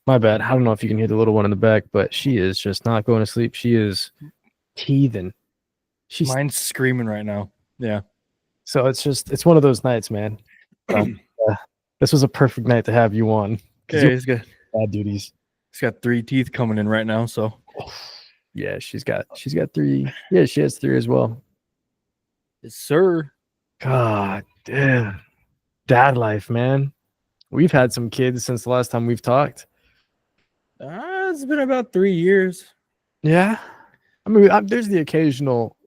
My bad. I don't know if you can hear the little one in the back, but she is just not going to sleep. She is teething. Mine's screaming right now. Yeah. So it's one of those nights, man. This was a perfect night to have you on. Yeah, he's got bad duties. He's got 3 teeth coming in right now. So yeah, she's got 3. Yeah, she has 3 as well. Yes, sir. God damn. Dad life, man. We've had some kids since the last time we've talked. It's been about 3 years. Yeah. I mean, there's the occasional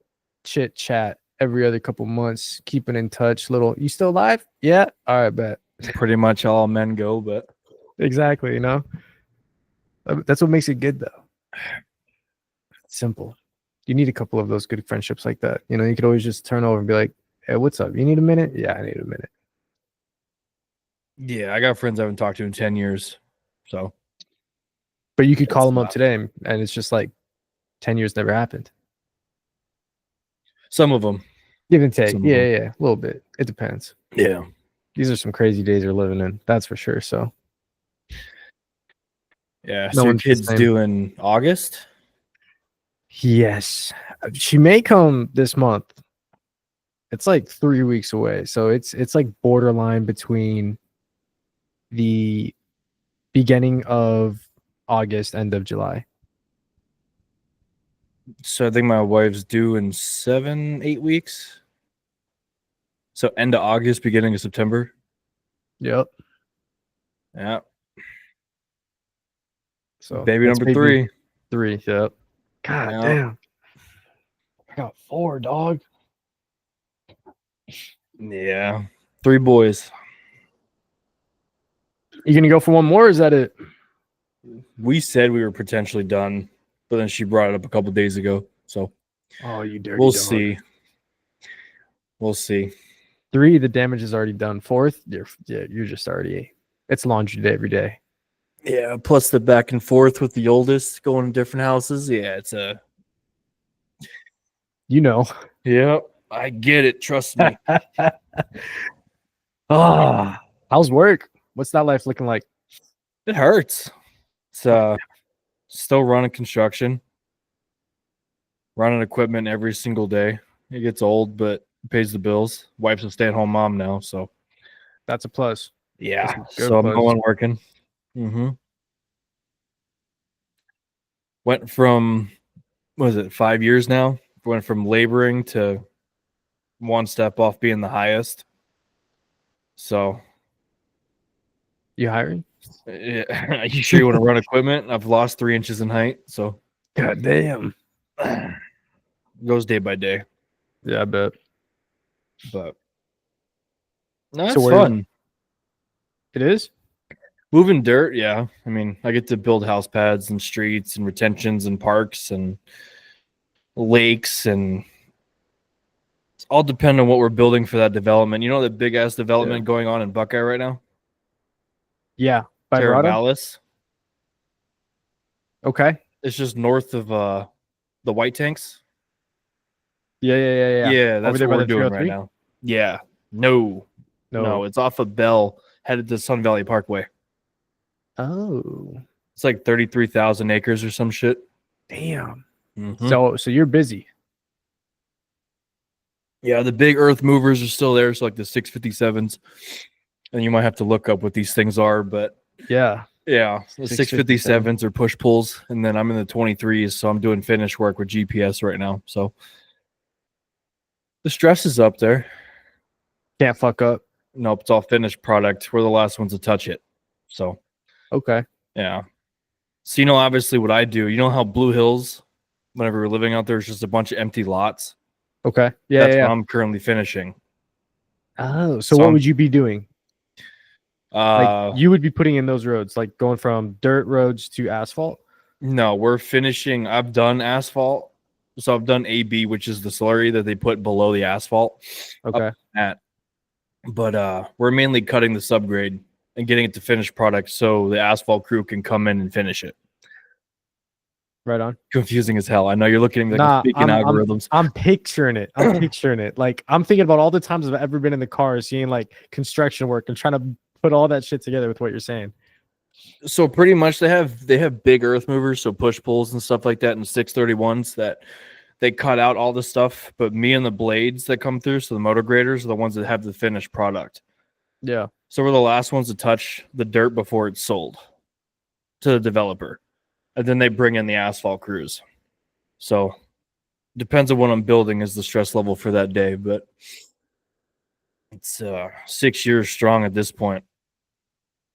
chit chat every other couple months, keeping in touch. You still alive? Yeah. All right, bet. Pretty much all men go, but exactly, you know. That's what makes it good, though. It's simple. You need a couple of those good friendships like that. You know, you could always just turn over and be like, "Hey, what's up? You need a minute?" Yeah, I need a minute. Yeah, I got friends I haven't talked to in 10 years. So, but you could call them up today, and it's just like 10 years never happened. Some of them. Give and take. Yeah, a little bit. It depends. Yeah. These are some crazy days we're living in. That's for sure. So, yeah. So your kid's due in August? Yes. She may come this month. It's like 3 weeks away. So it's like borderline between the beginning of August, end of July. So I think my wife's due in 7-8 weeks. So end of August, beginning of September. Yep. Yeah. So baby number 3. 3. Yep. God damn. I got 4, dog. Yeah. 3 boys. You gonna go for one more, or is that it? We said we were potentially done, but then she brought it up a couple days ago. So you dirty we'll dog. see. We'll see. 3, the damage is already done. 4th, you're just already. It's laundry day every day. Yeah, plus the back and forth with the oldest going to different houses. Yeah, it's a. You know. Yep, I get it. Trust me. How's work? What's that life looking like? It hurts. It's still running construction, running equipment every single day. It gets old, but it pays the bills. Wife's a stay-at-home mom now, so that's a plus. Yeah, so I'm going working. Went from, what is it, 5 years now? Went from laboring to one step off being the highest. So, you hiring? Yeah, you sure you want to run equipment? I've lost 3 inches in height, so God damn. Goes day by day. Yeah, I bet. But no, it's fun. It is? Moving dirt, yeah. I mean, I get to build house pads and streets and retentions and parks and lakes, and it's all dependent on what we're building for that development. You know the big ass development going on in Buckeye right now? Yeah. By Terravalis. Okay. It's just north of the White Tanks. Yeah. Yeah, that's what we're doing right now. Yeah. No, it's off of Bell, headed to Sun Valley Parkway. Oh. It's like 33,000 acres or some shit. Damn. So you're busy. Yeah, the big earth movers are still there, so like the 657s. And you might have to look up what these things are, but yeah, the 657s are push pulls, and then I'm in the 23s, so I'm doing finish work with GPS right now. So the stress is up there. Can't fuck up. Nope, it's all finished product. We're the last ones to touch it. So okay, yeah. So you know, obviously, what I do. You know how Blue Hills, whenever we're living out there, is just a bunch of empty lots. Okay, that's what I'm currently finishing. Oh, so what would you be doing? Like you would be putting in those roads, like going from dirt roads to asphalt? No, we're finishing. I've done asphalt. So I've done AB, which is the slurry that they put below the asphalt. Okay. But we're mainly cutting the subgrade and getting it to finished product so the asphalt crew can come in and finish it. Right on. Confusing as hell. I know you're looking at like speaking algorithms. I'm picturing it. Like I'm thinking about all the times I've ever been in the car seeing like construction work and trying to put all that shit together with what you're saying. So pretty much they have big earth movers, so push pulls and stuff like that, and 631s that they cut out all the stuff. But me and the blades that come through, so the motor graders are the ones that have the finished product. Yeah. So we're the last ones to touch the dirt before it's sold to the developer. And then they bring in the asphalt crews. So depends on what I'm building is the stress level for that day, but it's 6 years strong at this point.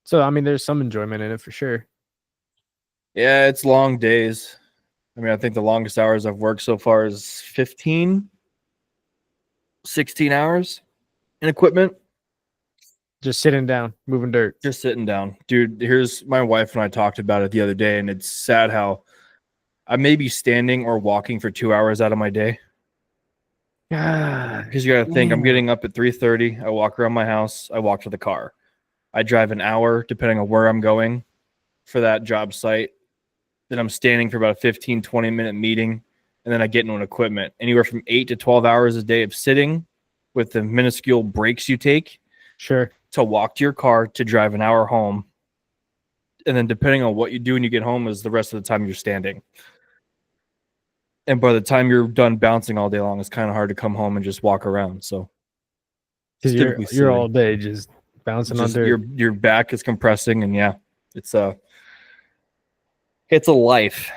So I mean, there's some enjoyment in it for sure. Yeah, it's long days. I mean, I think the longest hours I've worked so far is 15, 16 hours in equipment. Just sitting down, moving dirt. Just sitting down. Dude, here's my wife and I talked about it the other day, and it's sad how I may be standing or walking for 2 hours out of my day. God, Because you got to think, I'm getting up at 3:30. I walk around my house. I walk to the car. I drive an hour, depending on where I'm going for that job site. Then I'm standing for about a 15, 20-minute meeting. And then I get into an equipment. Anywhere from 8 to 12 hours a day of sitting with the minuscule breaks you take sure. to walk to your car to drive an hour home. And then depending on what you do when you get home is the rest of the time you're standing. And by the time you're done bouncing all day long, it's kind of hard to come home and just walk around. So Because typically you're silly. all day just bouncing on just dirt. your back is compressing, and yeah, it's a life.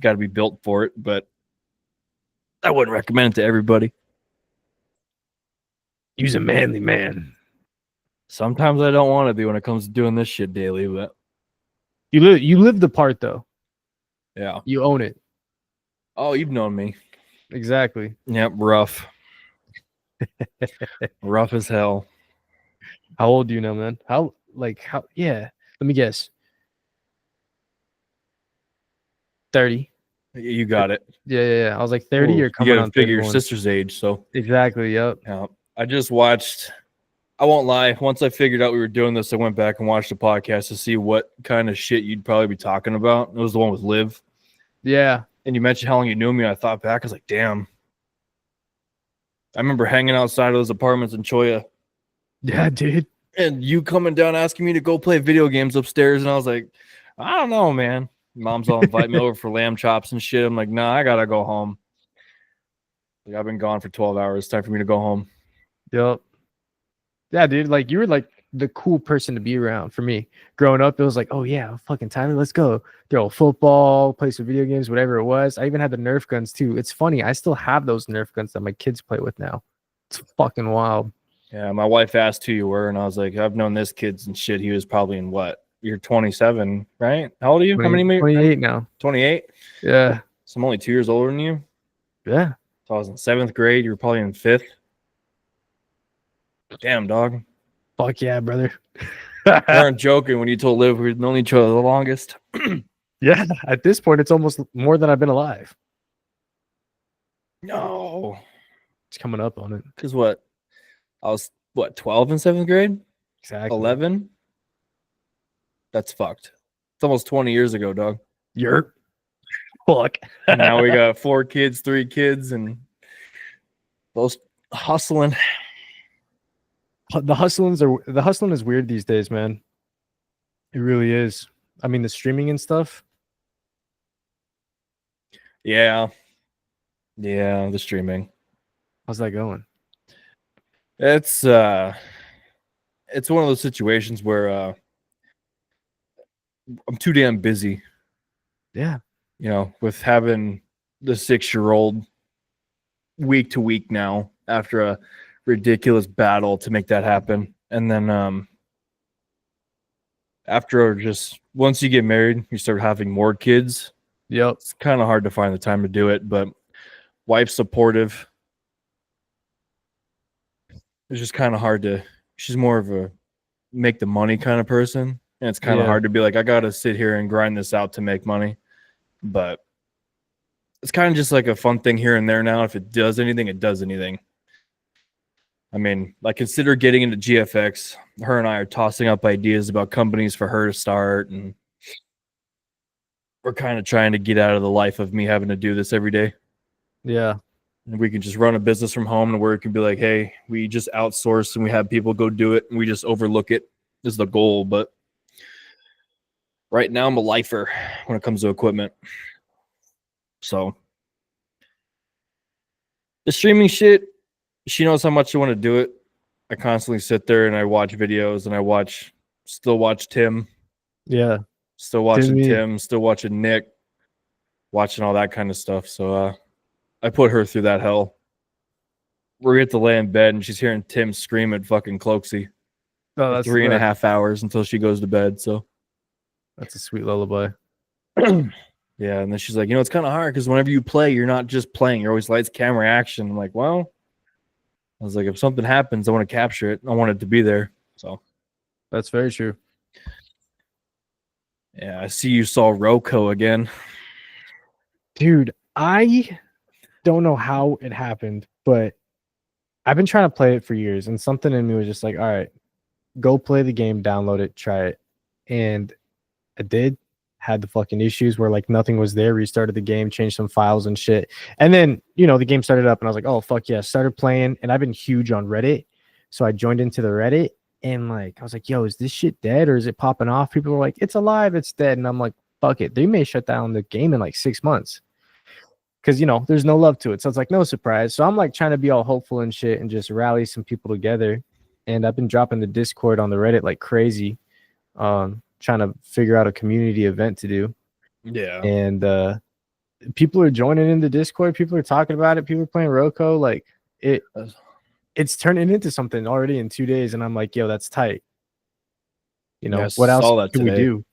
Got to be built for it, but I wouldn't recommend it to everybody. He's a manly man. Sometimes I don't want to be when it comes to doing this shit daily, but You live the part though. yeah. You own it. Oh, you've known me. Exactly. Yep, rough. Rough as hell. How old do you know, man? Yeah. Let me guess. 30. You got it. Yeah. I was like 30 Ooh, or you coming gotta on figure your 31. sister's age, so Exactly. Yep. yeah. I just watched. I won't lie. Once I figured out we were doing this, I went back and watched the podcast to see what kind of shit you'd probably be talking about. It was the one with Liv. Yeah. And you mentioned how long you knew me. I thought back. I was like, damn. I remember hanging outside of those apartments in Choya. Yeah, dude. And you coming down asking me to go play video games upstairs. And I was like, I don't know, man. Mom's all invite me over for lamb chops and shit. I'm like, nah, I got to go home. Like, I've been gone for 12 hours. It's time for me to go home. Yep. Yeah, dude. Like you were like the cool person to be around for me. Growing up, it was like, oh yeah, fucking Tyler, let's go. Throw football, play some video games, whatever it was. I even had the Nerf guns too. It's funny. I still have those Nerf guns that my kids play with now. It's fucking wild. Yeah, my wife asked who you were, and I was like, I've known this kid and shit. He was probably in what? You're 27, right? How old are you? How many? 28 now. 28? Yeah. So I'm only 2 years older than you. Yeah. So I was in 7th grade. You were probably in 5th. Damn, dog. Fuck yeah, brother. You weren't joking when you told Liv we've known each other the longest. Yeah. At this point, it's almost more than I've been alive. No. It's coming up on it. Because what? I was, 12 in 7th grade? Exactly. 11? That's fucked. It's almost 20 years ago, dog. You're fuck. Now we got 4 kids, 3 kids, and those hustling. The hustling is weird these days, man. It really is. I mean, the streaming and stuff. Yeah. Yeah, the streaming. How's that going? It's one of those situations where I'm too damn busy. Yeah. You know, with having the 6-year-old week to week now after a ridiculous battle to make that happen. And then after just once you get married, you start having more kids. Yep. It's kind of hard to find the time to do it, but wife's supportive. It's just kind of hard to, she's more of a make the money kind of person. And it's kind of hard to be like, I got to sit here and grind this out to make money. But it's kind of just like a fun thing here and there now. If it does anything, it does anything. I mean, I consider getting into GFX. Her and I are tossing up ideas about companies for her to start. And we're kind of trying to get out of the life of me having to do this every day. Yeah. And we can just run a business from home and where it can be like, hey, we just outsource and we have people go do it and we just overlook it is the goal. But Right now, I'm a lifer when it comes to equipment. So the streaming shit, she knows how much I want to do it. I constantly sit there and I watch videos and still watch Tim, Yeah. still watching Timmy. Tim, still watching Nick, watching all that kind of stuff. So I put her through that hell. We get to lay in bed and she's hearing Tim scream at fucking Cloaksy Oh, for 3.5 hours until she goes to bed. So that's a sweet lullaby. yeah, and then she's like, it's kind of hard because whenever you play, you're not just playing. You're always lights, camera, action. I'm like, well, I was like, if something happens, I want to capture it. I want it to be there. So That's very true. yeah, I see you saw Roko again. Dude, I don't know how it happened, but I've been trying to play it for years, and something in me was just like, all right, go play the game, download it, try it. And I did. Had the fucking issues where like nothing was there, restarted the game, changed some files and shit. And then, the game started up and I was like, oh, fuck yeah. Started playing, and I've been huge on Reddit. So I joined into the Reddit and like, I was like, yo, is this shit dead or is it popping off? People were like, it's alive, it's dead. And I'm like, fuck it. They may shut down the game in like 6 months. Because, there's no love to it. So it's like, no surprise. So I'm like trying to be all hopeful and shit and just rally some people together. And I've been dropping the Discord on the Reddit like crazy. Trying to figure out a community event to do. Yeah. And people are joining in the Discord. People are talking about it. People are playing Roko. Like it's turning into something already in 2 days. And I'm like, yo, that's tight. What else do we do?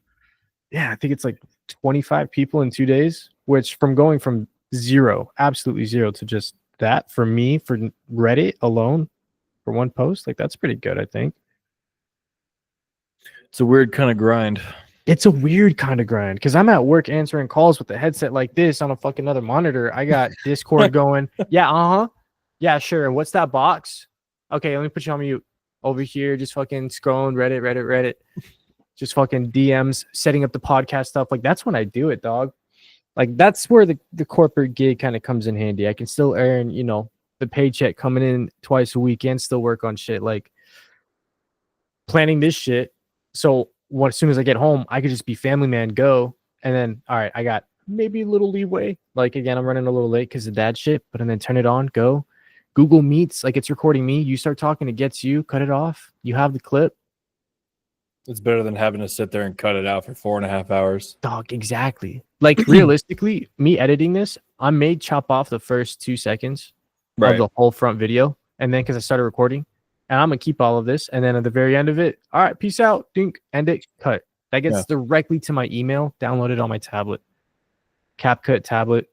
Yeah, I think it's like 25 people in 2 days, which from going from zero, absolutely zero, to just that for me, for Reddit alone, for one post, like that's pretty good, I think. It's a weird kind of grind. It's a weird kind of grind because I'm at work answering calls with the headset like this on a fucking other monitor. I got Discord going. Yeah, yeah, sure. What's that box? Okay, let me put you on mute. Over here, just fucking scrolling Reddit. Just fucking DMs, setting up the podcast stuff. Like that's when I do it, dog. Like that's where the corporate gig kind of comes in handy. I can still earn, the paycheck coming in twice a week and still work on shit like planning this shit. So as soon as I get home, I could just be family man, go. And then, all right, I got maybe a little leeway. Like, again, I'm running a little late because of dad shit, but then turn it on, go. Google Meets, like it's recording me. You start talking, it gets you, cut it off. You have the clip. It's better than having to sit there and cut it out for 4.5 hours. Dog, exactly. Like, realistically, me editing this, I may chop off the first 2 seconds of the whole front video. And then because I started recording, and I'm going to keep all of this. And then at the very end of it, all right, peace out, dink, end it, cut. That gets directly to my email, downloaded on my tablet. CapCut tablet,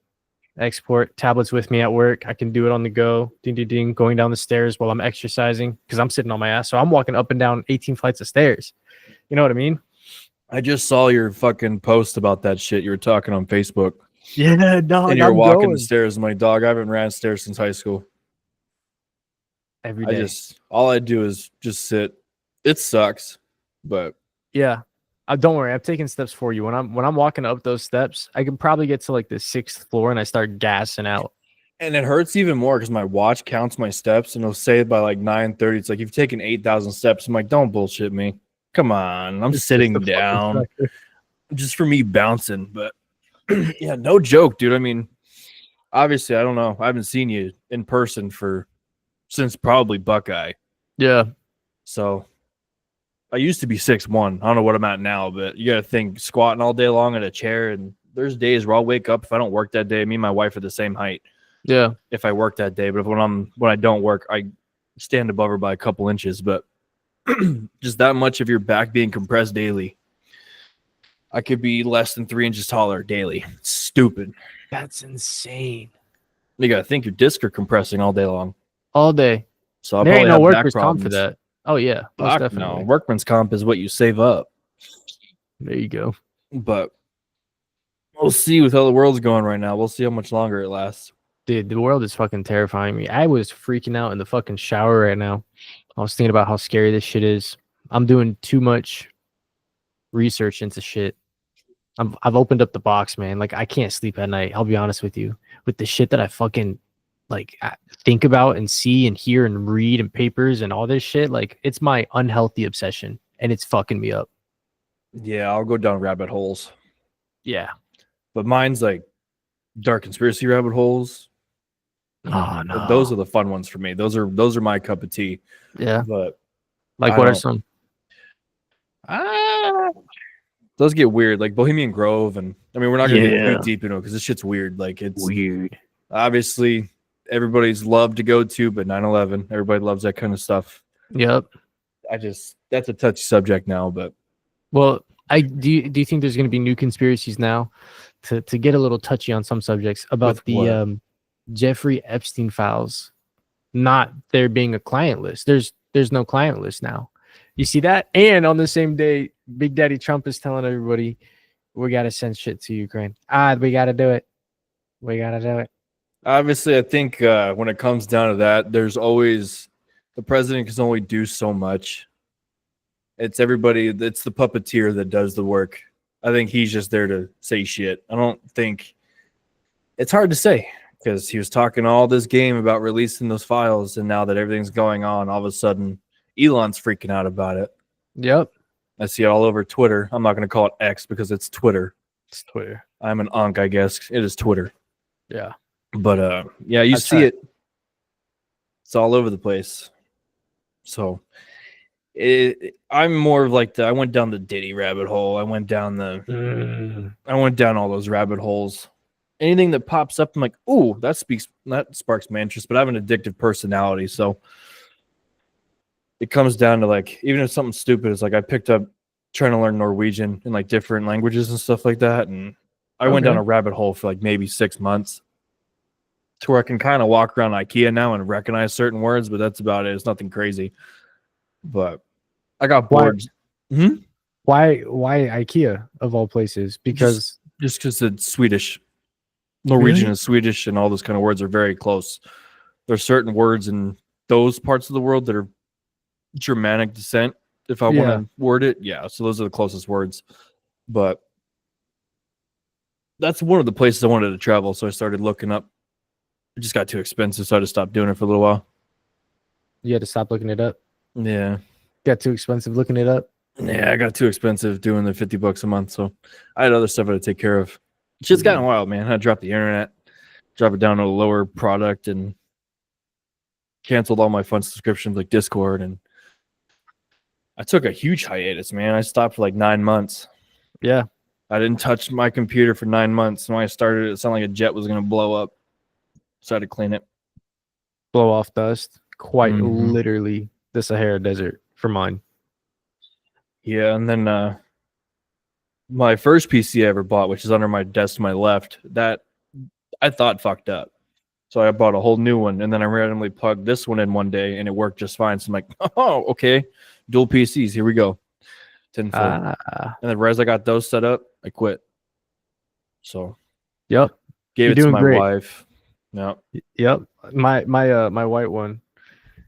export. Tablet's with me at work. I can do it on the go, ding, ding, ding, going down the stairs while I'm exercising because I'm sitting on my ass. So I'm walking up and down 18 flights of stairs. You know what I mean? I just saw your fucking post about that shit. You were talking on Facebook. Yeah, dog. And you're walking the stairs. I'm like, dog, I haven't ran stairs since high school. Every day. All I do is just sit. It sucks, but yeah. Don't worry, I'm taking steps for you. When I'm walking up those steps, I can probably get to like the 6th floor and I start gassing out. And it hurts even more because my watch counts my steps and it'll say by like 9:30, it's like you've taken 8,000 steps. I'm like, don't bullshit me. Come on, I'm sitting down just for me bouncing. But yeah, no joke, dude. I mean, obviously, I don't know. I haven't seen you in person since probably Buckeye. Yeah. So I used to be 6'1". I don't know what I'm at now, but you got to think squatting all day long in a chair. And there's days where I'll wake up if I don't work that day. Me and my wife are the same height. Yeah. If I work that day, but when I don't work, I stand above her by a couple inches. But just that much of your back being compressed daily. I could be less than 3 inches taller daily. It's stupid. That's insane. You got to think your discs are compressing all day long. All day. So I'll there ain't probably no have workers' back comp for problems. that. Oh, yeah. Most definitely. No, workman's comp is what you save up. There you go. But we'll see with how the world's going right now. We'll see how much longer it lasts. Dude, the world is fucking terrifying me. I was freaking out in the fucking shower right now. I was thinking about how scary this shit is. I'm doing too much research into shit. I've opened up the box, man. Like, I can't sleep at night. I'll be honest with you. With the shit that I fucking like think about and see and hear and read and papers and all this shit, like it's my unhealthy obsession and it's fucking me up. Yeah, I'll go down rabbit holes. Yeah. But mine's like dark conspiracy rabbit holes. Oh no. Those are the fun ones for me. Those are my cup of tea. Yeah. But Like I what are don't. some? Ah, those get weird, like Bohemian Grove, and I mean we're not gonna get too Yeah. deep into it because this shit's weird. Like it's Weird. obviously everybody's loved to go to, but 9/11, everybody loves that kind of stuff. Yep. That's a touchy subject now, but Well, do you think there's going to be new conspiracies now to get a little touchy on some subjects about With the what? Jeffrey Epstein files not there being a client list? There's no client list now. You see that? And on the same day, Big Daddy Trump is telling everybody we got to send shit to Ukraine. We got to do it. We got to do it. Obviously, I think when it comes down to that, there's always the president can only do so much. It's everybody. It's the puppeteer that does the work. I think he's just there to say shit. I don't think it's hard to say because he was talking all this game about releasing those files, and now that everything's going on, all of a sudden, Elon's freaking out about it. Yep. I see it all over Twitter. I'm not going to call it X because it's Twitter. It's Twitter. I'm an unk, I guess. It is Twitter. Yeah. But yeah, you see it. It's all over the place. So I'm more of like I went down the Diddy rabbit hole. I went down all those rabbit holes. Anything that pops up, I'm like, ooh, that sparks my interest. But I have an addictive personality, so it comes down to like, even if something stupid is like I picked up trying to learn Norwegian in like different languages and stuff like that, and I went down a rabbit hole for like maybe 6 months. To where I can kind of walk around IKEA now and recognize certain words, but that's about it. It's nothing crazy. But I got bored. Why IKEA of all places? Because just because it's Swedish. Norwegian is Swedish, and all those kind of words are very close. There's certain words in those parts of the world that are Germanic descent, if I want to word it. Yeah, so those are the closest words. But that's one of the places I wanted to travel, so I started looking up. It just got too expensive, so I just stopped doing it for a little while. You had to stop looking it up? Yeah. Got too expensive looking it up? Yeah, I got too expensive doing the $50 a month, so I had other stuff I had to take care of. Shit's gotten wild, man. I dropped the internet, drop it down to a lower product, and canceled all my fun subscriptions like Discord, and I took a huge hiatus, man. I stopped for like 9 months. Yeah. I didn't touch my computer for 9 months. When I started, it sounded like a jet was going to blow up. So I had to clean it. Blow off dust. Quite literally the Sahara Desert for mine. Yeah, and then my first PC I ever bought, which is under my desk to my left, that I thought fucked up. So I bought a whole new one, and then I randomly plugged this one in one day, and it worked just fine. So I'm like, oh, okay. Dual PCs, here we go. Tenfold. And then right as I got those set up, I quit. So gave it to my wife. No. Yep. My white one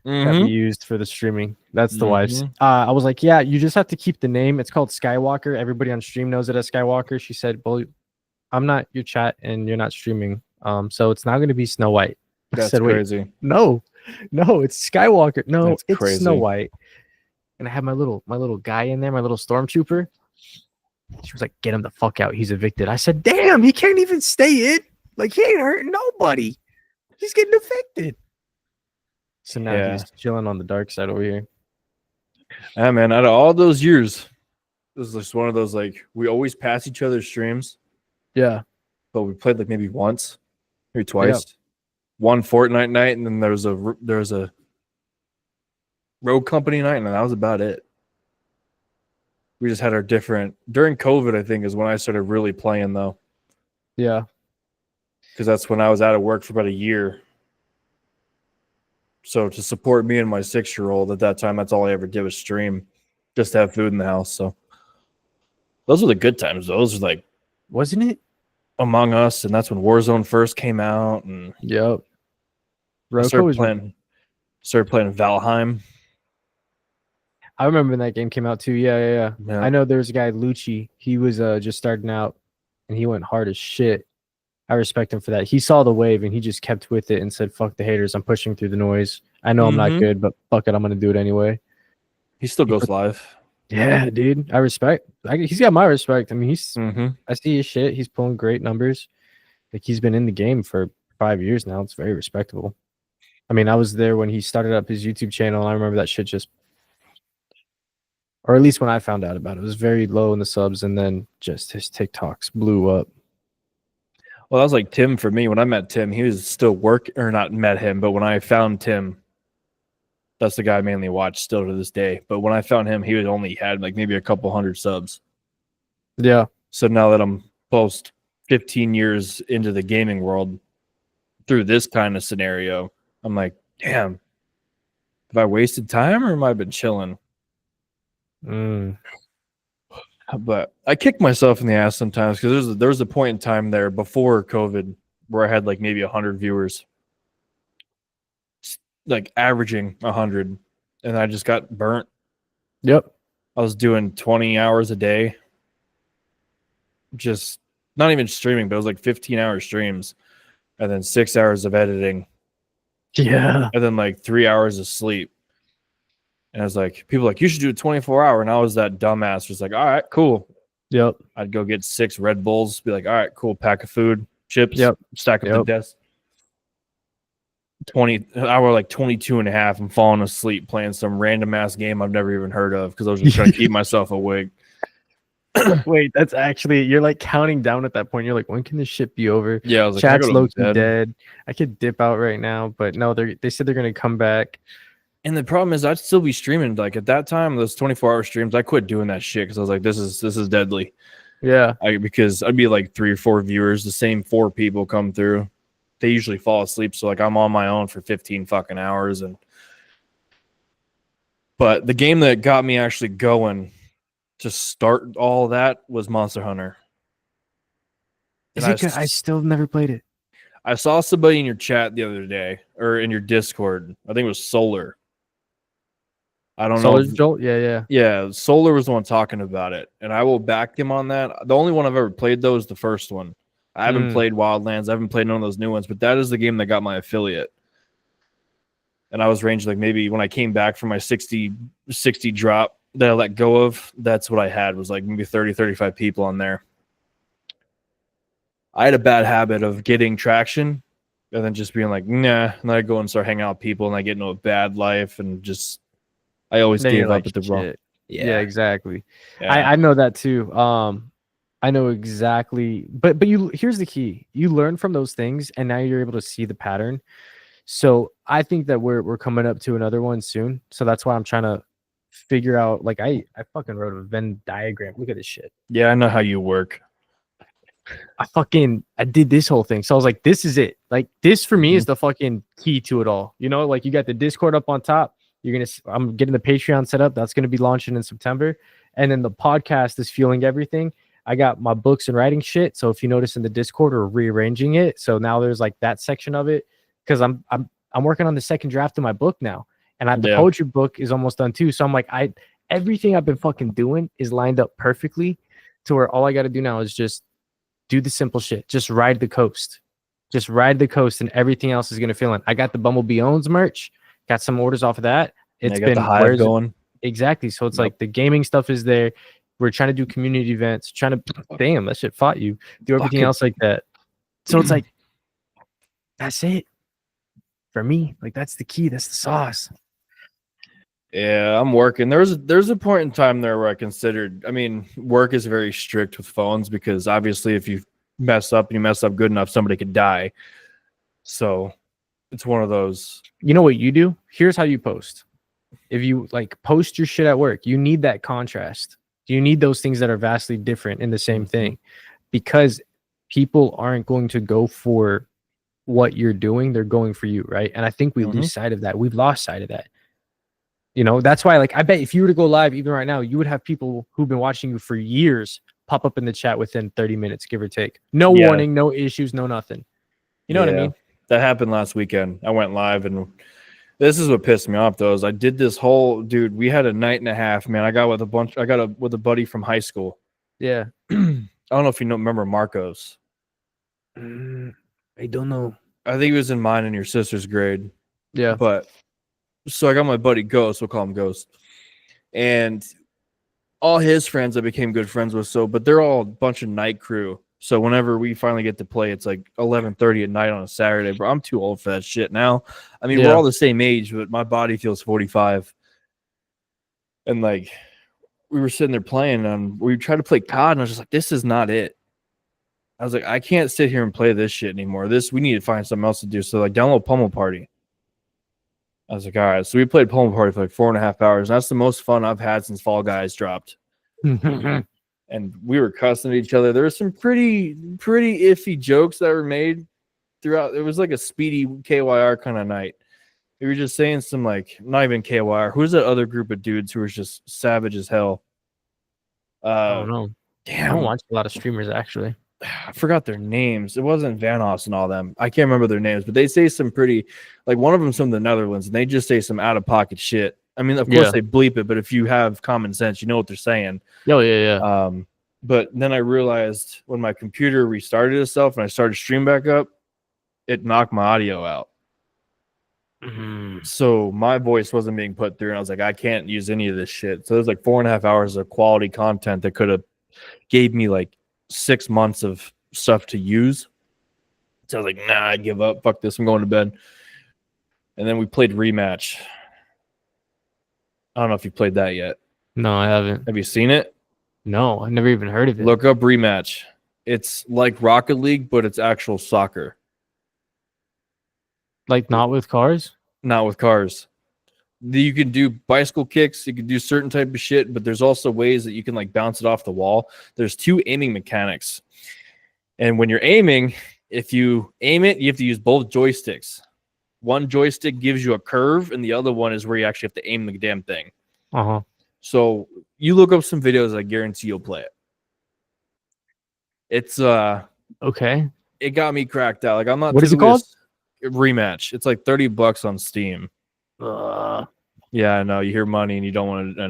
got me used for the streaming. That's the wife's. I was like, yeah, you just have to keep the name. It's called Skywalker. Everybody on stream knows it as Skywalker. She said, well, I'm not your chat and you're not streaming. So it's not going to be Snow White. That's crazy. No, it's Skywalker. No, That's it's crazy. Snow White. And I had my little guy in there, my little stormtrooper. She was like, get him the fuck out. He's evicted. I said, damn, he can't even stay in. Like, he ain't hurting nobody. He's getting evicted. So now he's chilling on the dark side over here. Yeah, man. Out of all those years, this is just one of those, like, we always pass each other's streams. Yeah. But we played like maybe once, maybe twice. Yeah. One Fortnite night, and then there was a Rogue Company night, and that was about it. We just had our different during COVID, I think, is when I started really playing though. Yeah. Because that's when I was out of work for about a year. So to support me and my 6-year-old at that time, that's all I ever did was stream, just to have food in the house. So those were the good times. Those were like, wasn't it? Among Us, and that's when Warzone first came out. And started playing Valheim. I remember when that game came out too. Yeah. I know there's a guy, Lucci. He was just starting out, and he went hard as shit. I respect him for that. He saw the wave, and he just kept with it and said, fuck the haters. I'm pushing through the noise. I know I'm not good, but fuck it. I'm going to do it anyway. He still goes live. Yeah, dude. I respect. He's got my respect. I mean, Mm-hmm. I see his shit. He's pulling great numbers. Like he's been in the game for 5 years now. It's very respectable. I mean, I was there when he started up his YouTube channel. And I remember that shit just, or at least when I found out about it, it was very low in the subs, and then just his TikToks blew up. Well, that was like Tim for me. When I met Tim, he was still or not met him, but when I found Tim, that's the guy I mainly watch still to this day. But when I found him, he only had like maybe a couple hundred subs. Yeah. So now that I'm post 15 years into the gaming world through this kind of scenario, I'm like, damn, have I wasted time or have I been chilling? Mm. But I kick myself in the ass sometimes because there was a point in time there before COVID where I had like maybe 100 viewers, like averaging 100, and I just got burnt. Yep. I was doing 20 hours a day, just not even streaming, but it was like 15-hour streams, and then 6 hours of editing, Yeah. and then like 3 hours of sleep. And I was like, people were like, you should do a 24-hour. And I was that dumbass, just like, all right, cool. Yep. I'd go get 6 Red Bulls, be like, all right, cool, pack of food, chips, Yep. stack up the desk. 20 hour, like 22 and a half. I'm falling asleep playing some random ass game I've never even heard of because I was just trying to keep myself awake. Wait, that's actually, you're like counting down at that point. You're like, when can this shit be over? Yeah, I was like, Chat's I go low to key bed. dead. I could dip out right now, but no, they said they're gonna come back. And the problem is, I'd still be streaming. Like at that time, those 24-hour streams, I quit doing that shit because I was like, this is deadly. Yeah. Because I'd be like 3 or 4 viewers, the same 4 people come through. They usually fall asleep, so like I'm on my own for 15 fucking hours. But the game that got me actually going to start all that was Monster Hunter. Is And it good? I still never played it. I saw somebody in your chat the other day, or in your Discord. I think it was Solar. I don't know. Jolt? Yeah. Yeah, Solar was the one talking about it, and I will back him on that. The only one I've ever played though is the first one. I haven't played Wildlands. I haven't played none of those new ones, but that is the game that got my affiliate. And I was ranged like maybe when I came back from my 60 drop that I let go of, that's what I had was like maybe 30, 35 people on there. I had a bad habit of getting traction and then just being like, nah. And then I go and start hanging out with people and I get into a bad life and just, I always Then gave you're up like, at the wrong. Yeah, exactly. Yeah. I know that too. I know exactly, but here's the key. You learn from those things and now you're able to see the pattern. So I think that we're coming up to another one soon. So that's why I'm trying to figure out, like, I fucking wrote a Venn diagram. Look at this shit. Yeah, I know how you work. I did this whole thing. So I was like, this is it. Like, this for me is the fucking key to it all. You know, like you got the Discord up on top. I'm getting the Patreon set up. That's gonna be launching in September. And then the podcast is fueling everything. I got my books and writing shit. So if you notice in the Discord, we're rearranging it. So now there's like that section of it. Because I'm working on the second draft of my book now. And the poetry book is almost done too. So I'm like, everything I've been fucking doing is lined up perfectly to where all I gotta do now is just do the simple shit. Just ride the coast. Just ride the coast, and everything else is gonna fill in. I got the Bumblebee Owns merch. Got some orders off of that. It's been the hive going. Exactly. So it's like the gaming stuff is there. We're trying to do community events. Trying to damn that shit fought you. Do everything else like that. So it's like that's it for me. Like that's the key. That's the sauce. Yeah, I'm working. There's a point in time there where I considered. I mean, work is very strict with phones because obviously, if you mess up and you mess up good enough, somebody could die. So it's one of those. You know what you do? Here's how you post. If you like post your shit at work, you need that contrast. You need those things that are vastly different in the same thing, because people aren't going to go for what you're doing. They're going for you, right? And I think we lose sight of that. We've lost sight of that. You know, that's why, like, I bet if you were to go live even right now, you would have people who've been watching you for years pop up in the chat within 30 minutes, give or take. No warning, no issues, no nothing. You know what I mean? That happened last weekend. I went live, and this is what pissed me off, though, is I did this whole, dude, we had a night and a half, man. I got with a buddy from high school. Yeah. I don't know if you remember Marcos. I don't know. I think he was in mine and your sister's grade. Yeah. But so I got my buddy Ghost, we'll call him Ghost. And all his friends I became good friends with. So, but they're all a bunch of night crew. So whenever we finally get to play, it's like 11:30 at night on a Saturday. Bro, I'm too old for that shit now. I mean, we're all the same age, but my body feels 45. And like, we were sitting there playing, and we tried to play COD, and I was just like, this is not it. I was like, I can't sit here and play this shit anymore. We need to find something else to do. So like, download Pummel Party. I was like, all right. So we played Pummel Party for like 4.5 hours. And that's the most fun I've had since Fall Guys dropped. And we were cussing at each other. There were some pretty iffy jokes that were made throughout. It was like a speedy KYR kind of night. We were just saying some like, not even KYR. Who's that other group of dudes who was just savage as hell? I don't know. Damn. I don't watch a lot of streamers actually. I forgot their names. It wasn't Vanos and all them. I can't remember their names, but they say some pretty, like one of them's from the Netherlands, and they just say some out of pocket shit. I mean, of course they bleep it, but if you have common sense, you know what they're saying. Oh yeah. But then I realized when my computer restarted itself and I started stream back up, it knocked my audio out. So my voice wasn't being put through, and I was like, I can't use any of this shit. So there's like 4.5 hours of quality content that could have gave me like 6 months of stuff to use. So I was like, nah, I give up. Fuck this. I'm going to bed. And then we played Rematch. I don't know if you played that yet. No, I haven't. Have you seen it? No, I've never even heard of it. Look up Rematch. It's like Rocket League, but it's actual soccer. Like not with cars? Not with cars. You can do bicycle kicks. You can do certain type of shit, but there's also ways that you can like bounce it off the wall. There's 2 aiming mechanics. And when you're aiming, if you aim it, you have to use both joysticks. One joystick gives you a curve, and the other one is where you actually have to aim the damn thing. So you look up some videos, I guarantee you'll play it. It's okay. It got me cracked out. Like I'm not. What is it called? Rematch. It's like $30 on Steam. Yeah, I know. You hear money and you don't want to.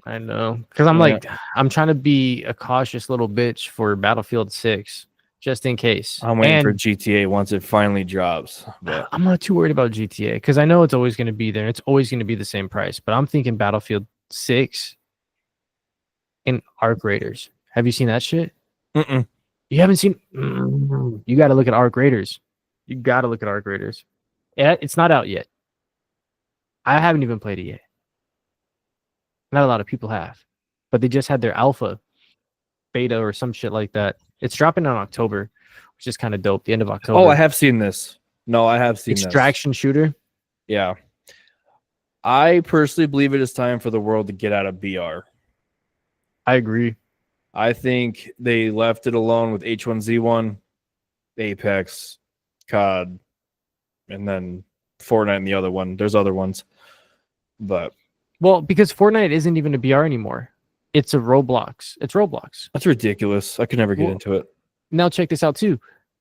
I know. Because I'm like, I'm trying to be a cautious little bitch for Battlefield 6, just in case. I'm waiting for GTA once it finally drops. But I'm not too worried about GTA because I know it's always going to be there. It's always going to be the same price. But I'm thinking Battlefield 6 and Arc Raiders. Have you seen that shit? You haven't seen? You got to look at Arc Raiders. You got to look at Arc Raiders. Yeah, it's not out yet. I haven't even played it yet. Not a lot of people have, but they just had their alpha, beta, or some shit like that. It's dropping in October, which is kind of dope. The end of October. Oh, I have seen this. No, I have seen Extraction shooter. Yeah. I personally believe it is time for the world to get out of BR. I agree. I think they left it alone with H1Z1, Apex, COD, and then Fortnite and the other one. There's other ones. But well, because Fortnite isn't even a BR anymore. It's a Roblox. It's Roblox. That's ridiculous. I could never get into it. Now check this out too.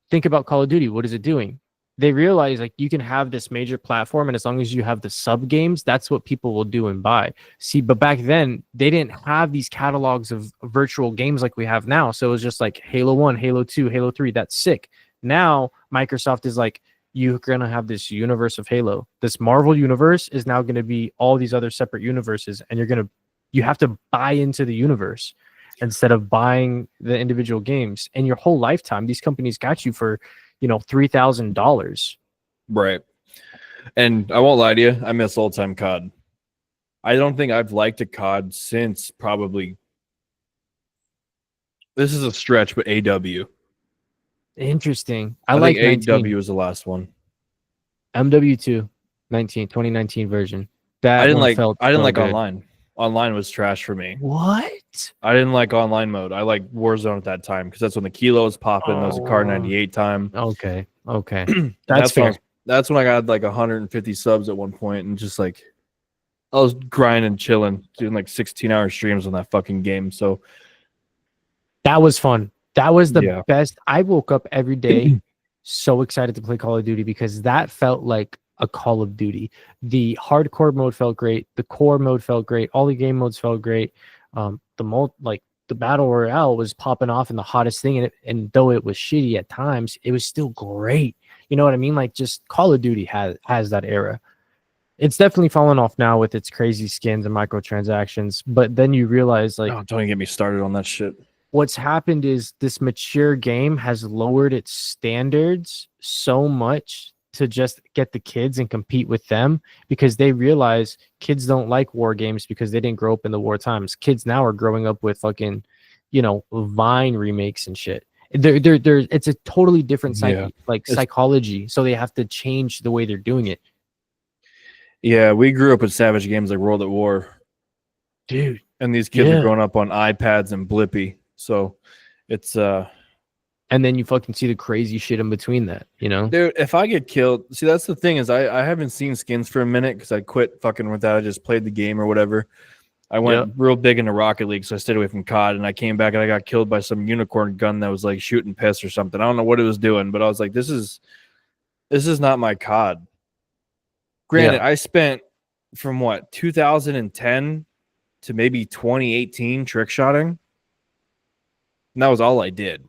Think about Call of Duty. What is it doing? They realize like you can have this major platform, and as long as you have the sub games, that's what people will do and buy. See, but back then they didn't have these catalogs of virtual games like we have now. So it was just like Halo 1, Halo 2, Halo 3. That's sick. Now Microsoft is like, you're going to have this universe of Halo. This Marvel universe is now going to be all these other separate universes, and you have to buy into the universe instead of buying the individual games. And your whole lifetime, these companies got you for, $3,000. Right. And I won't lie to you, I miss old time COD. I don't think I've liked a COD since probably, this is a stretch, but AW. Interesting. I like AW was the last one. MW2 2019 version. That I didn't like good. online. Online was trash for me. What? I didn't like online mode. I liked Warzone at that time because that's when the kilos popping. That was a Car 98 time. Okay. That's fair. That's when I got like 150 subs at one point, and just like I was grinding, chilling, doing like 16-hour streams on that fucking game. So that was fun. That was the best. I woke up every day so excited to play Call of Duty because that felt like a Call of Duty. The hardcore mode felt great. The core mode felt great. All the game modes felt great. The battle royale was popping off and the hottest thing. And though it was shitty at times, it was still great. You know what I mean? Like just Call of Duty has that era. It's definitely fallen off now with its crazy skins and microtransactions. But then you realize, like, Oh, don't even get me started on that shit. what's happened is this mature game has lowered its standards so much to just get the kids and compete with them, because they realize kids don't like war games because they didn't grow up in the war times. Kids now are growing up with fucking, Vine remakes and shit. It's a totally different Yeah. psychology. So they have to change the way they're doing it. Yeah, we grew up with savage games like World at War, Dude. and these kids Yeah. are growing up on iPads and Blippy. So it's And then you fucking see the crazy shit in between that, dude, if I get killed, see, that's the thing is I haven't seen skins for a minute because I quit fucking with that. I just played the game or whatever. I went real big into Rocket League, so I stayed away from COD, and I came back and I got killed by some unicorn gun that was like shooting piss or something. I don't know what it was doing, but I was like, this is not my COD. Granted, I spent from 2010 to maybe 2018 trick shotting. And that was all I did.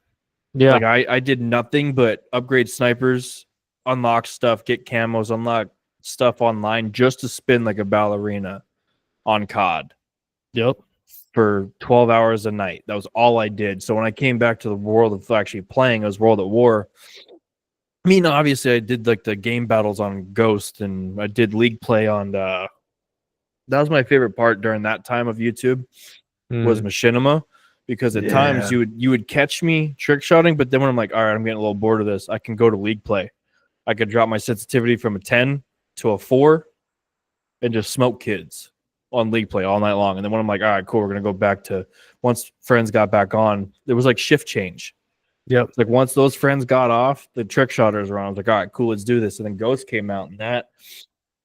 Yeah. Like I did nothing but upgrade snipers, unlock stuff, get camos, unlock stuff online just to spin like a ballerina on COD. Yep. For 12 hours a night. That was all I did. So when I came back to the world of actually playing, I was World at War. I mean, obviously I did like the game battles on Ghost, and I did league play on that was my favorite part during that time of YouTube was machinima, because at times you would catch me trick shotting, but then when I'm like, all right, I'm getting a little bored of this, I can go to league play. I could drop my sensitivity from a 10 to a 4 and just smoke kids on league play all night long. And then when I'm like, all right, cool, we're gonna go back to, once friends got back on, there was like shift change. Yep. Like once those friends got off, the trick shotters were on. I was like, all right, cool, let's do this. And then Ghost came out, and that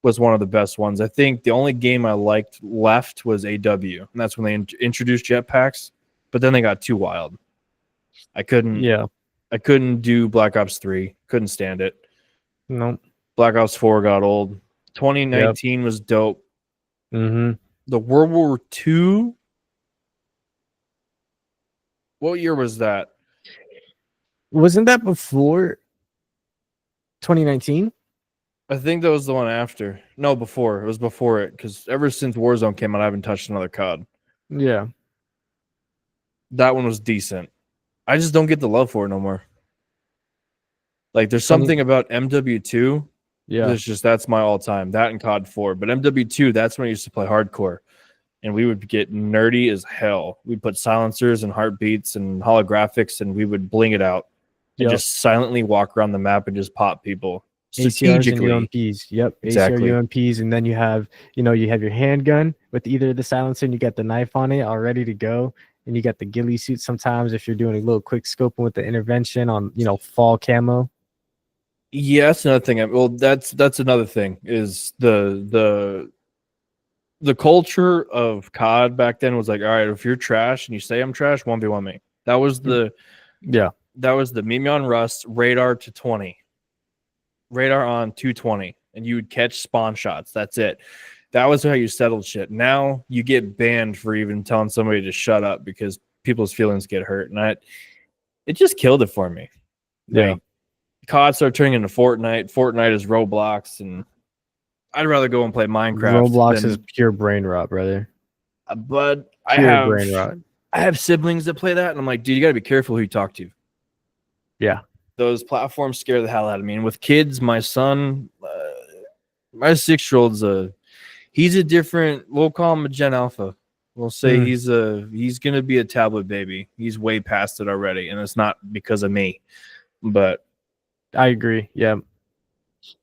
was one of the best ones. I think the only game I liked left was AW, and that's when they introduced jetpacks. But then they got too wild. I couldn't do Black Ops 3. Couldn't stand it. Nope. Black Ops 4 got old. 2019 was dope. Mm-hmm. The World War II. What year was that? Wasn't that before 2019? I think that was the one after. No, before. It was before it, because ever since Warzone came out, I haven't touched another COD. Yeah. That one was decent. I just don't get the love for it no more. Like, there's something about MW2. Yeah. That's my all-time. That and COD 4. But MW2, that's when I used to play hardcore. And we would get nerdy as hell. We'd put silencers and heartbeats and holographics, and we would bling it out. And just silently walk around the map and just pop people. ACRs and UMPs. Yep. Exactly. ACR UMPs. And then you have your handgun with either the silencer and you got the knife on it all ready to go. And you got the ghillie suit sometimes if you're doing a little quick scoping with the intervention on, fall camo. Yeah, that's another thing. Well, that's another thing is the culture of COD back then was like, all right, if you're trash and you say I'm trash, 1v1 me. That was the meet me on Rust, radar to 20. Radar on 220, and you would catch spawn shots. That's it. That was how you settled shit. Now you get banned for even telling somebody to shut up because people's feelings get hurt. And it just killed it for me. Yeah. COD started turning into Fortnite. Fortnite is Roblox, and I'd rather go and play Minecraft. Roblox is pure brain rot, brother. But pure brain rot. I have siblings that play that, and I'm like, dude, you got to be careful who you talk to. Yeah. Those platforms scare the hell out of me. And with kids, my son, my 6-year-old's he's a different, we'll call him a Gen Alpha. We'll say he's going to be a tablet baby. He's way past it already. And it's not because of me, but I agree. Yeah.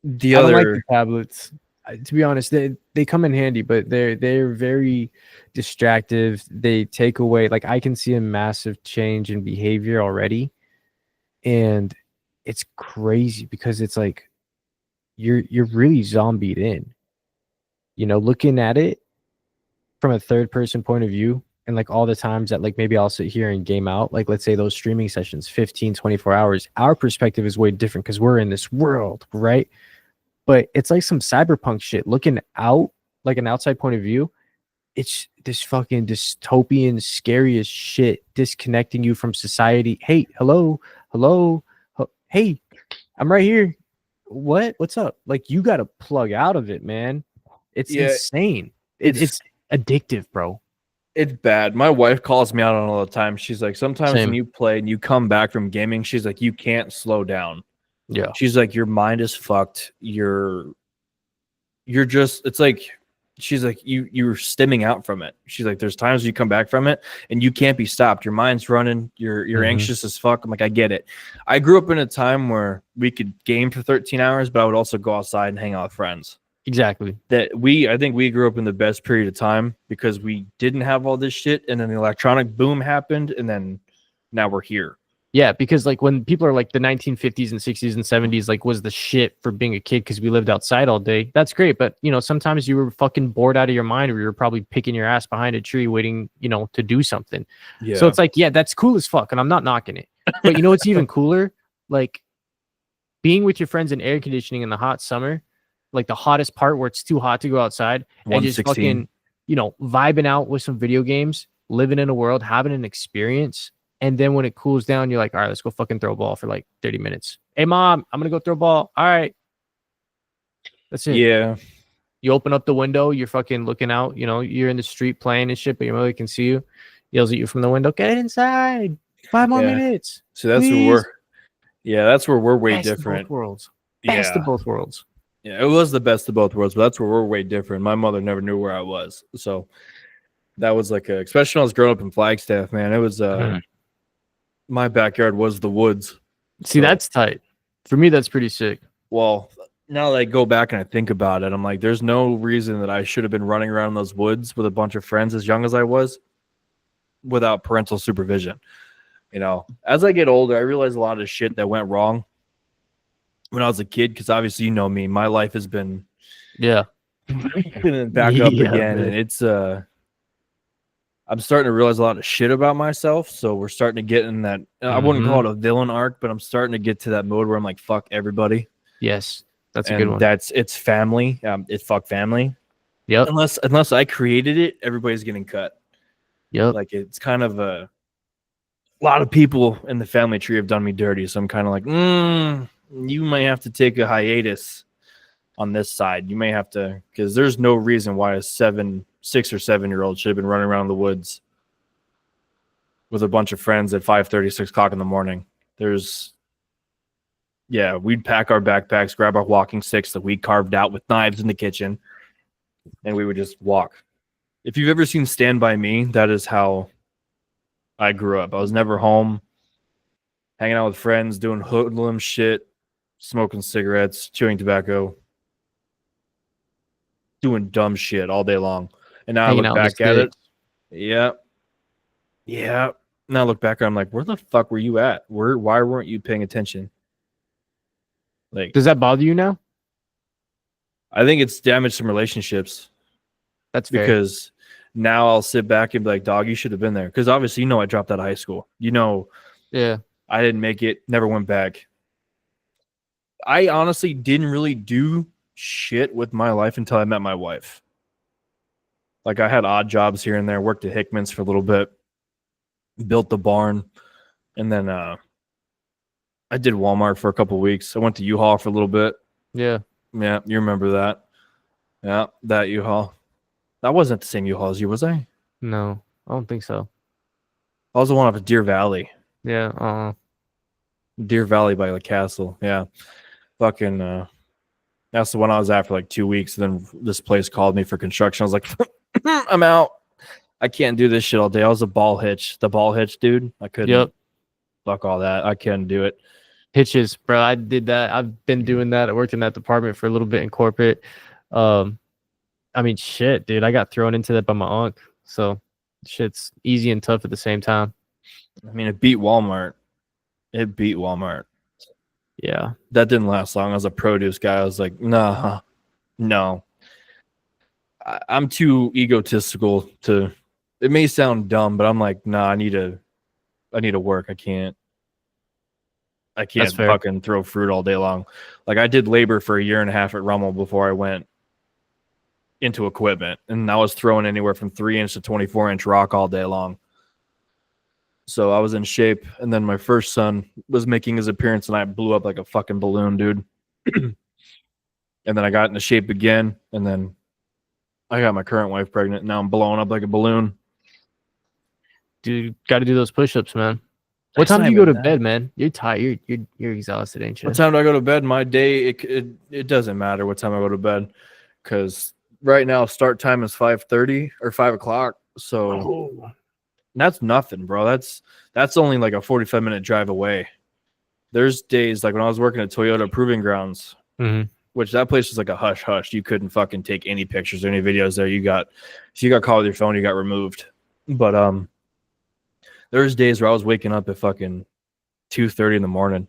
I don't like the tablets. To be honest, they come in handy, but they're very distractive. They take away, like, I can see a massive change in behavior already. And it's crazy because it's like you're really zombied in, looking at it from a third person point of view. And like all the times that like maybe I'll sit here and game out, like let's say those streaming sessions, 15, 24 hours, our perspective is way different because we're in this world, right? But it's like some cyberpunk shit looking out, like an outside point of view. It's this fucking dystopian, scary as shit, disconnecting you from society. Hey, hello. Hey, I'm right here. What's up? Like, you got to plug out of it, man. It's Yeah, insane. it's It's addictive, bro. it's bad. My wife calls me out on it all the time. She's like, sometimes when Same. you play and you come back from gaming, she's like, you can't slow down. Yeah. She's like, your mind is fucked. You're just, it's like, she's like, you're stimming out from it. She's like, there's times you come back from it and you can't be stopped. Your mind's running. You're anxious as fuck. I'm like, I get it. I grew up in a time where we could game for 13 hours, but I would also go outside and hang out with friends. Exactly. I think we grew up in the best period of time because we didn't have all this shit, and then the electronic boom happened, and then now we're here. Yeah, because like when people are like the 1950s and 60s and 70s like was the shit for being a kid because we lived outside all day. That's great, but you know, sometimes you were fucking bored out of your mind, or you were probably picking your ass behind a tree waiting, you know, to do something. Yeah. So it's like, yeah, that's cool as fuck, and I'm not knocking it. But you know what's even cooler? Like being with your friends in air conditioning in the hot summer, like the hottest part where it's too hot to go outside, and just 116. fucking, you know, vibing out with some video games, living in a world, having an experience. And then when it cools down, you're like, all right, let's go fucking throw a ball for like 30 minutes. Hey, mom, I'm going to go throw a ball. All right. That's it. Yeah. You open up the window, you're fucking looking out, you know, you're in the street playing and shit, but your mother can see you, yells at you from the window, get inside. 5 more minutes. So that's please. that's where we're way Best different. Of both worlds. Best Yeah. of both worlds. Yeah, it was the best of both worlds, but that's where we're way different. My mother never knew where I was. So that was like especially when I was growing up in Flagstaff, man, it was my backyard was the woods. See, So, that's tight. For me, that's pretty sick. well, now that I go back and I think about it, I'm like, there's no reason that I should have been running around in those woods with a bunch of friends as young as I was without parental supervision. You know, as I get older, I realize a lot of shit that went wrong when I was a kid, because obviously, you know me, my life has been Yeah. back up Yeah, again, man. and it's I'm starting to realize a lot of shit about myself. So we're starting to get in that. I wouldn't call it a villain arc, but I'm starting to get to that mode where I'm like, fuck everybody. Yes, that's a And good one. it's family. It's fuck family. Yep. Unless I created it, everybody's getting cut. Yep. Like it's kind of a lot of people in the family tree have done me dirty. So I'm kind of like, you might have to take a hiatus on this side. You may have to, because there's no reason why a 6 or 7 year old should have been running around the woods with a bunch of friends at 5:30, 6 o'clock in the morning. We'd pack our backpacks, grab our walking sticks that we carved out with knives in the kitchen, and we would just walk. If you've ever seen Stand By Me, that is how I grew up. I was never home, hanging out with friends, doing hoodlum shit, smoking cigarettes, chewing tobacco, doing dumb shit all day long. And now Hanging I out look with back at it. sticks. Yeah. Now I look back and I'm like, where the fuck were you at? Why weren't you paying attention? Like, Does that bother you now? I think it's damaged some relationships That's fair. because now I'll sit back and be like, dog, you should have been there. Because obviously, you know, I dropped out of high school. You know, Yeah. I didn't make it, never went back. I honestly didn't really do shit with my life until I met my wife. Like I had odd jobs here and there, worked at Hickman's for a little bit, built the barn, and then I did Walmart for a couple of weeks. I went to U-Haul for a little bit. Yeah. Yeah, you remember that. Yeah, that U-Haul. That wasn't the same U-Haul as you, was I? No, I don't think so. I was the one up at Deer Valley. Yeah. Deer Valley by the castle. Yeah. Fucking that's the one I was at for like 2 weeks. And then this place called me for construction. I was like, I'm out. I can't do this shit all day. I was the ball hitch dude. I couldn't. Yep. Fuck all that. I couldn't do it. Hitches, bro. I did that. I've been doing that. I worked in that department for a little bit in corporate. I mean, shit, dude. I got thrown into that by my uncle. So shit's easy and tough at the same time. I mean, it beat Walmart. Yeah. That didn't last long. I was a produce guy. I was like, no. I'm too egotistical to. It may sound dumb, but I'm like, nah. I need to work. I can't fucking throw fruit all day long. Like I did labor for 1.5 years at Rummel before I went into equipment, and I was throwing anywhere from 3-inch to 24-inch rock all day long. So I was in shape, and then my first son was making his appearance, and I blew up like a fucking balloon, dude. And then I got into shape again, and then I got my current wife pregnant. Now I'm blowing up like a balloon. Dude, got to do those push-ups, man. What It's time not do you go even to that. bed, man? You're tired. You're exhausted, ain't you? What time do I go to bed? My day, it doesn't matter what time I go to bed, because right now start time is 5:30 or 5 o'clock. So Oh. that's nothing, bro. That's only like a 45-minute drive away. There's days like when I was working at Toyota Proving Grounds, which that place was like a hush hush. You couldn't fucking take any pictures or any videos there. If you got caught with your phone, you got removed. But there's days where I was waking up at fucking 2:30 in the morning,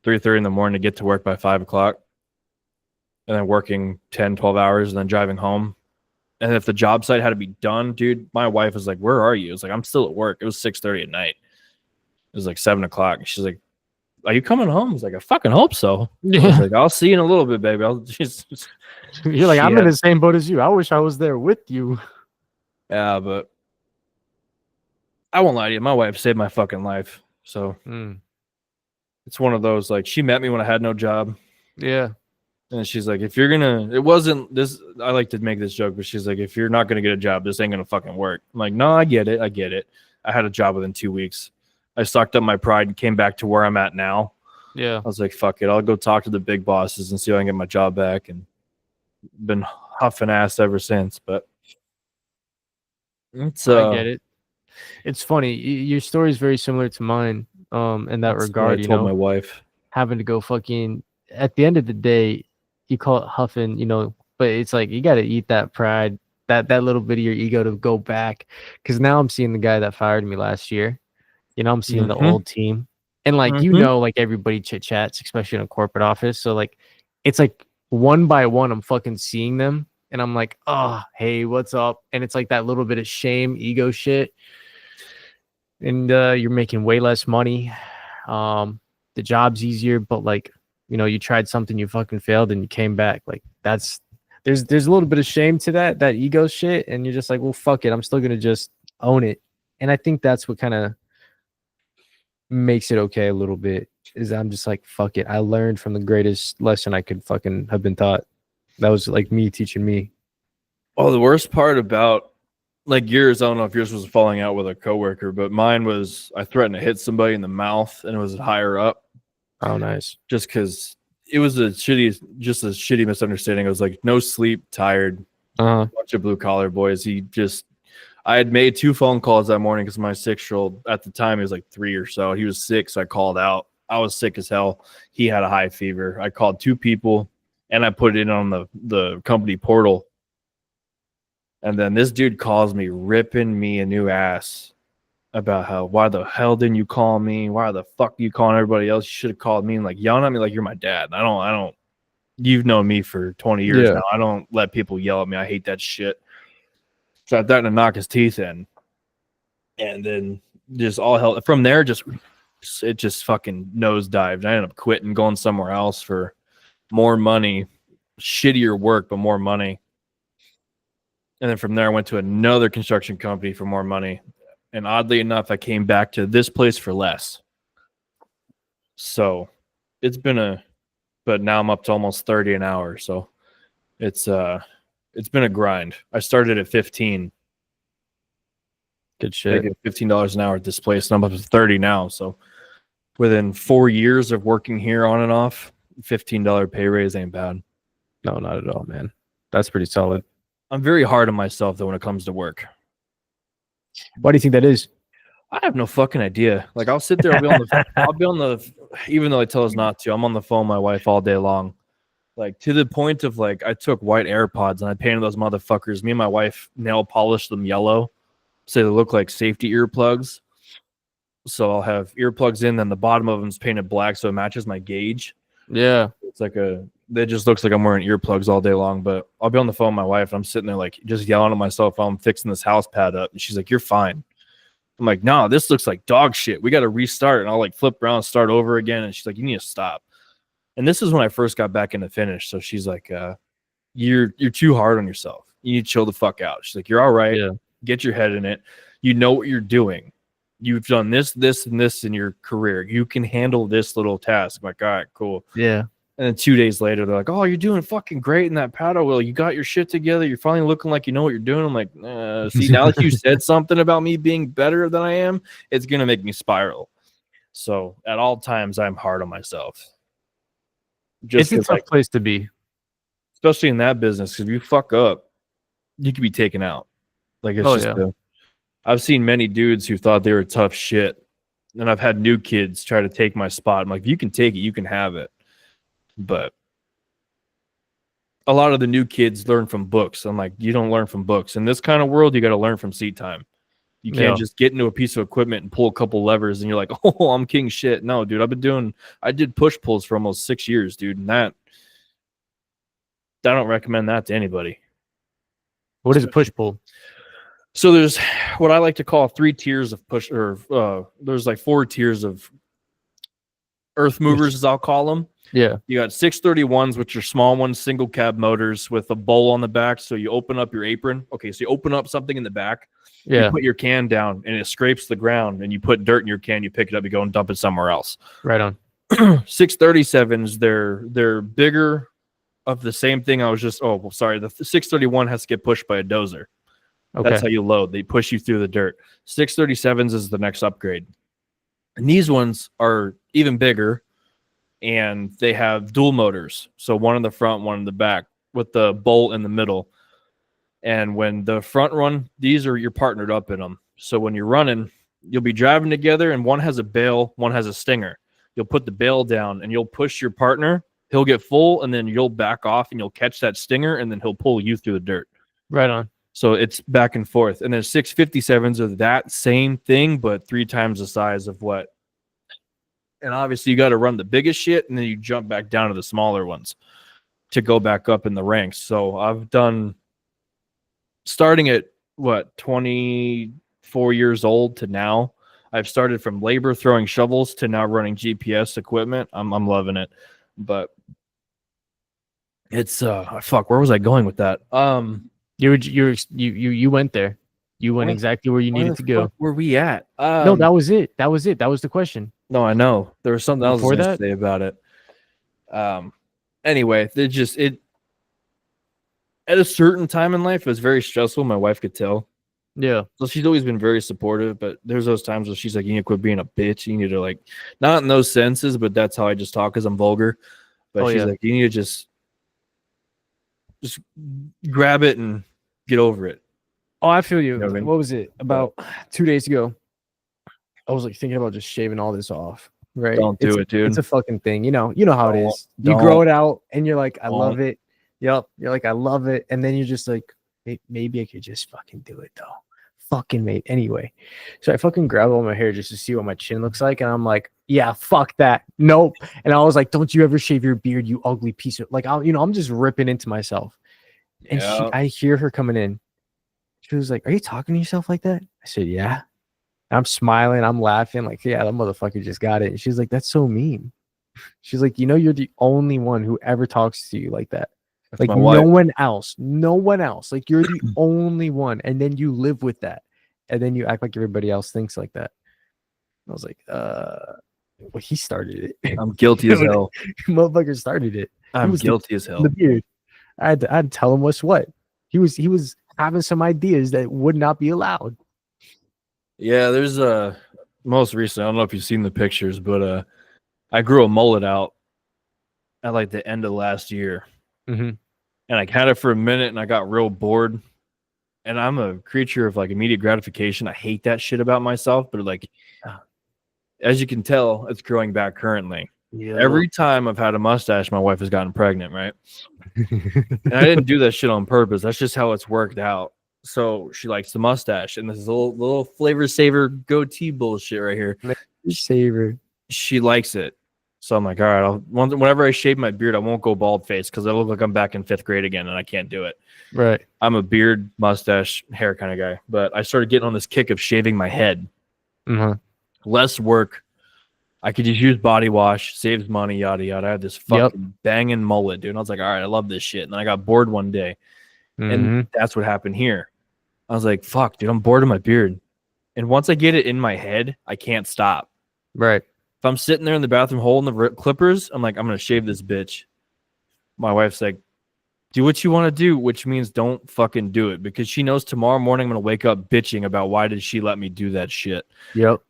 3:30 in the morning to get to work by 5 o'clock, and then working 10, 12 hours and then driving home. And if the job site had to be done, dude, my wife was like, "Where are you?" It was like, "I'm still at work." It was 6:30 at night. It was like 7 o'clock. And she's like, "Are you coming home?" I was like, "I fucking hope so." I was like, "I'll see you in a little bit, baby." You're like, I'm in Shit. the same boat as you. I wish I was there with you. Yeah, but I won't lie to you. My wife saved my fucking life. So it's one of those, like, she met me when I had no job. Yeah. And she's like, if you're gonna, it wasn't this, I like to make this joke, but she's like, if you're not gonna get a job, this ain't gonna fucking work. I'm like, no, I get it. I had a job within 2 weeks. I sucked up my pride and came back to where I'm at now. Yeah. I was like, fuck it. I'll go talk to the big bosses and see if I can get my job back. And been huffing ass ever since. But it's I get it. It's funny. Your story is very similar to mine. In that regard, I told my wife. having to go fucking, at the end of the day, you call it huffing, but it's like you got to eat that pride, that little bit of your ego to go back. Because now I'm seeing the guy that fired me last year. I'm seeing the old team, and like like everybody chit chats, especially in a corporate office. So like, it's like one by one, I'm fucking seeing them, and I'm like, oh, hey, what's up? And it's like that little bit of shame, ego shit, and you're making way less money. The job's easier, but like, you tried something, you fucking failed, and you came back. Like there's a little bit of shame to that ego shit, and you're just like, well, fuck it, I'm still gonna just own it. And I think that's what kind of makes it okay a little bit, is I'm just like, fuck it, I learned from the greatest lesson I could fucking have been taught. That was like me teaching me. Oh, the worst part about like yours, I don't know if yours was falling out with a coworker, but mine was I threatened to hit somebody in the mouth, and it was higher up. Oh, nice. Just because it was a shitty misunderstanding. I was like, no sleep, tired, bunch of blue collar boys. I had made 2 phone calls that morning because my 6-year-old at the time, he was like 3 or so. He was sick, so I called out. I was sick as hell. He had a high fever. I called 2 people, and I put it in on the company portal. And then this dude calls me, ripping me a new ass about why the hell didn't you call me? Why the fuck are you calling everybody else? You should have called me, and like yelling at me like you're my dad. I don't. You've known me for 20 years now. I don't let people yell at me. I hate that shit. So I threatened to knock his teeth in, and then just all hell from there. It just fucking nosedived. I ended up quitting, going somewhere else for more money, shittier work, but more money. And then from there, I went to another construction company for more money. And oddly enough, I came back to this place for less. So it's been but now I'm up to almost 30 an hour. So it's been a grind. I started at 15. Good shit. $15 an hour at this place, and I'm up to 30 now. So within 4 years of working here on and off, $15 pay raise ain't bad. No, not at all, man. That's pretty solid. I'm very hard on myself though when it comes to work. Why do you think that is? I have no fucking idea. Like I'll sit there, I'll be on the even though they tell us not to, I'm on the phone with my wife all day long. Like to the point of like I took white AirPods and I painted those motherfuckers. Me and my wife nail polished them yellow so they look like safety earplugs. So I'll have earplugs in, then the bottom of them is painted black so it matches my gauge. Yeah. It's like it just looks like I'm wearing earplugs all day long. But I'll be on the phone with my wife and I'm sitting there like just yelling at myself while I'm fixing this house pad up. And she's like, "You're fine." I'm like, "No, this looks like dog shit. We got to restart." And I'll like flip around and start over again. And she's like, "You need to stop." And this is when I first got back into finish. So she's like, you're too hard on yourself. You need to chill the fuck out. She's like, "You're all right. Yeah. Get your head in it. You know what you're doing. You've done this, this, and this in your career. You can handle this little task." I'm like, "All right, cool." Yeah. And then 2 days later, they're like, "Oh, you're doing fucking great in that paddle wheel. You got your shit together. You're finally looking like you know what you're doing." I'm like, see, now that you said something about me being better than I am, it's gonna make me spiral. So at all times, I'm hard on myself. It's a tough place to be, especially in that business. Because if you fuck up, you could be taken out. Like it's I've seen many dudes who thought they were tough shit, and I've had new kids try to take my spot. I'm like, if you can take it, you can have it. But a lot of the new kids learn from books. I'm like, you don't learn from books. In this kind of world, you got to learn from seat time. You can't just get into a piece of equipment and pull a couple levers and you're like, oh, I'm king shit. No, dude, I did push pulls for almost 6 years, dude. And I don't recommend that to anybody. What is a push pull? So there's what I like to call 3 tiers of push, or there's like 4 tiers of earth movers, as I'll call them. Yeah. You got 631s, which are small ones, single cab motors with a bowl on the back. So you open up your apron. Okay, so you open up something in the back. Yeah. You put your can down and it scrapes the ground, and you put dirt in your can. You pick it up, you go and dump it somewhere else. Right on. 637s, they're bigger, of the same thing. The 631 has to get pushed by a dozer. Okay. That's how you load. They push you through the dirt. 637s is the next upgrade. And these ones are even bigger, and they have dual motors. So one in the front, one in the back, with the bolt in the middle. And when the front run, you're partnered up in them. So when you're running, you'll be driving together, and one has a bale, one has a stinger. You'll put the bale down, and you'll push your partner. He'll get full, and then you'll back off, and you'll catch that stinger, and then he'll pull you through the dirt. Right on. So it's back and forth. And then 657s are that same thing, but 3 times the size of what. And obviously, you got to run the biggest shit, and then you jump back down to the smaller ones to go back up in the ranks. So I've done, starting at 24 years old to now, I've started from labor throwing shovels to now running GPS equipment. I'm loving it. But it's where was I going with that? You went there. You went exactly where you needed to go. Where we at? No, that was it. That was the question. No, I know. There was something else I was going to say about it. Anyway, at a certain time in life, it was very stressful. My wife could tell. Yeah. So she's always been very supportive, but there's those times where she's like, you need to quit being a bitch. You need to, like, not in those senses, but that's how I just talk because I'm vulgar. But she's like, you need to just grab it and get over it. Oh, I feel you. You know what I mean? What was it? About 2 days ago, I was like thinking about just shaving all this off. Right? Don't do it, dude. It's a fucking thing. You know how it is. You grow it out and you're like, I love it. Yep. You're like, I love it. And then you're just like, maybe I could just fucking do it though. Fucking mate. Anyway. So I fucking grab all my hair just to see what my chin looks like. And I'm like, yeah, fuck that. Nope. And I was like, don't you ever shave your beard, you ugly piece of, like, I'm just ripping into myself. And I hear her coming in. She was like, are you talking to yourself like that? I said, yeah. I'm smiling. I'm laughing. Like, yeah, that motherfucker just got it. And she's like, that's so mean. She's like, you're the only one who ever talks to you like that. That's like no one else. Like you're the only one. And then you live with that. And then you act like everybody else thinks like that. I was like, well, he started it. I'm guilty as hell. Motherfucker started it. I'm guilty as hell. The beard. I had to tell him what's what. He was having some ideas that would not be allowed. Yeah, there's most recently, I don't know if you've seen the pictures, but I grew a mullet out at like the end of last year. Mm-hmm. And I had it for a minute and I got real bored. And I'm a creature of like immediate gratification. I hate that shit about myself, but like, as you can tell, it's growing back currently. Yeah. Every time I've had a mustache, my wife has gotten pregnant, right? And I didn't do that shit on purpose. That's just how it's worked out. So she likes the mustache, and this is a little flavor saver goatee bullshit right here. Saver. She likes it. So I'm like, all right, whenever I shave my beard, I won't go bald face because I look like I'm back in 5th grade again, and I can't do it. Right. I'm a beard, mustache, hair kind of guy. But I started getting on this kick of shaving my head. Mm-hmm. Less work. I could just use body wash, saves money, yada, yada. I had this fucking banging mullet, dude. And I was like, all right, I love this shit. And then I got bored one day. And that's what happened here. I was like, fuck, dude, I'm bored of my beard. And once I get it in my head, I can't stop. Right. If I'm sitting there in the bathroom holding the clippers, I'm like, I'm gonna shave this bitch. My wife's like, do what you want to do, which means don't fucking do it, because she knows tomorrow morning I'm gonna wake up bitching about why did she let me do that shit. Yep.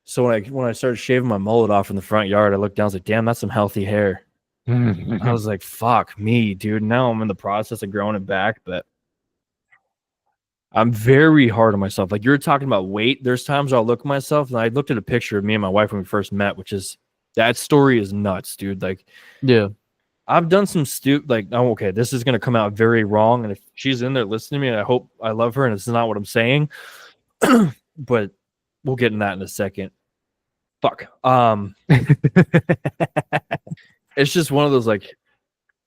So when I started shaving my mullet off in the front yard, I looked down, I was like, damn, that's some healthy hair. I was like, fuck me, dude. Now I'm in the process of growing it back, but I'm very hard on myself. Like, you're talking about weight. There's times I'll look at myself, and I looked at a picture of me and my wife when we first met, which is, that story is nuts, dude. Like, Yeah. I've done some like, oh, okay, this is gonna come out very wrong, and if she's in there listening to me, I hope I love her, and it's not what I'm saying, but we'll get in that in a second. Fuck. It's just one of those, like,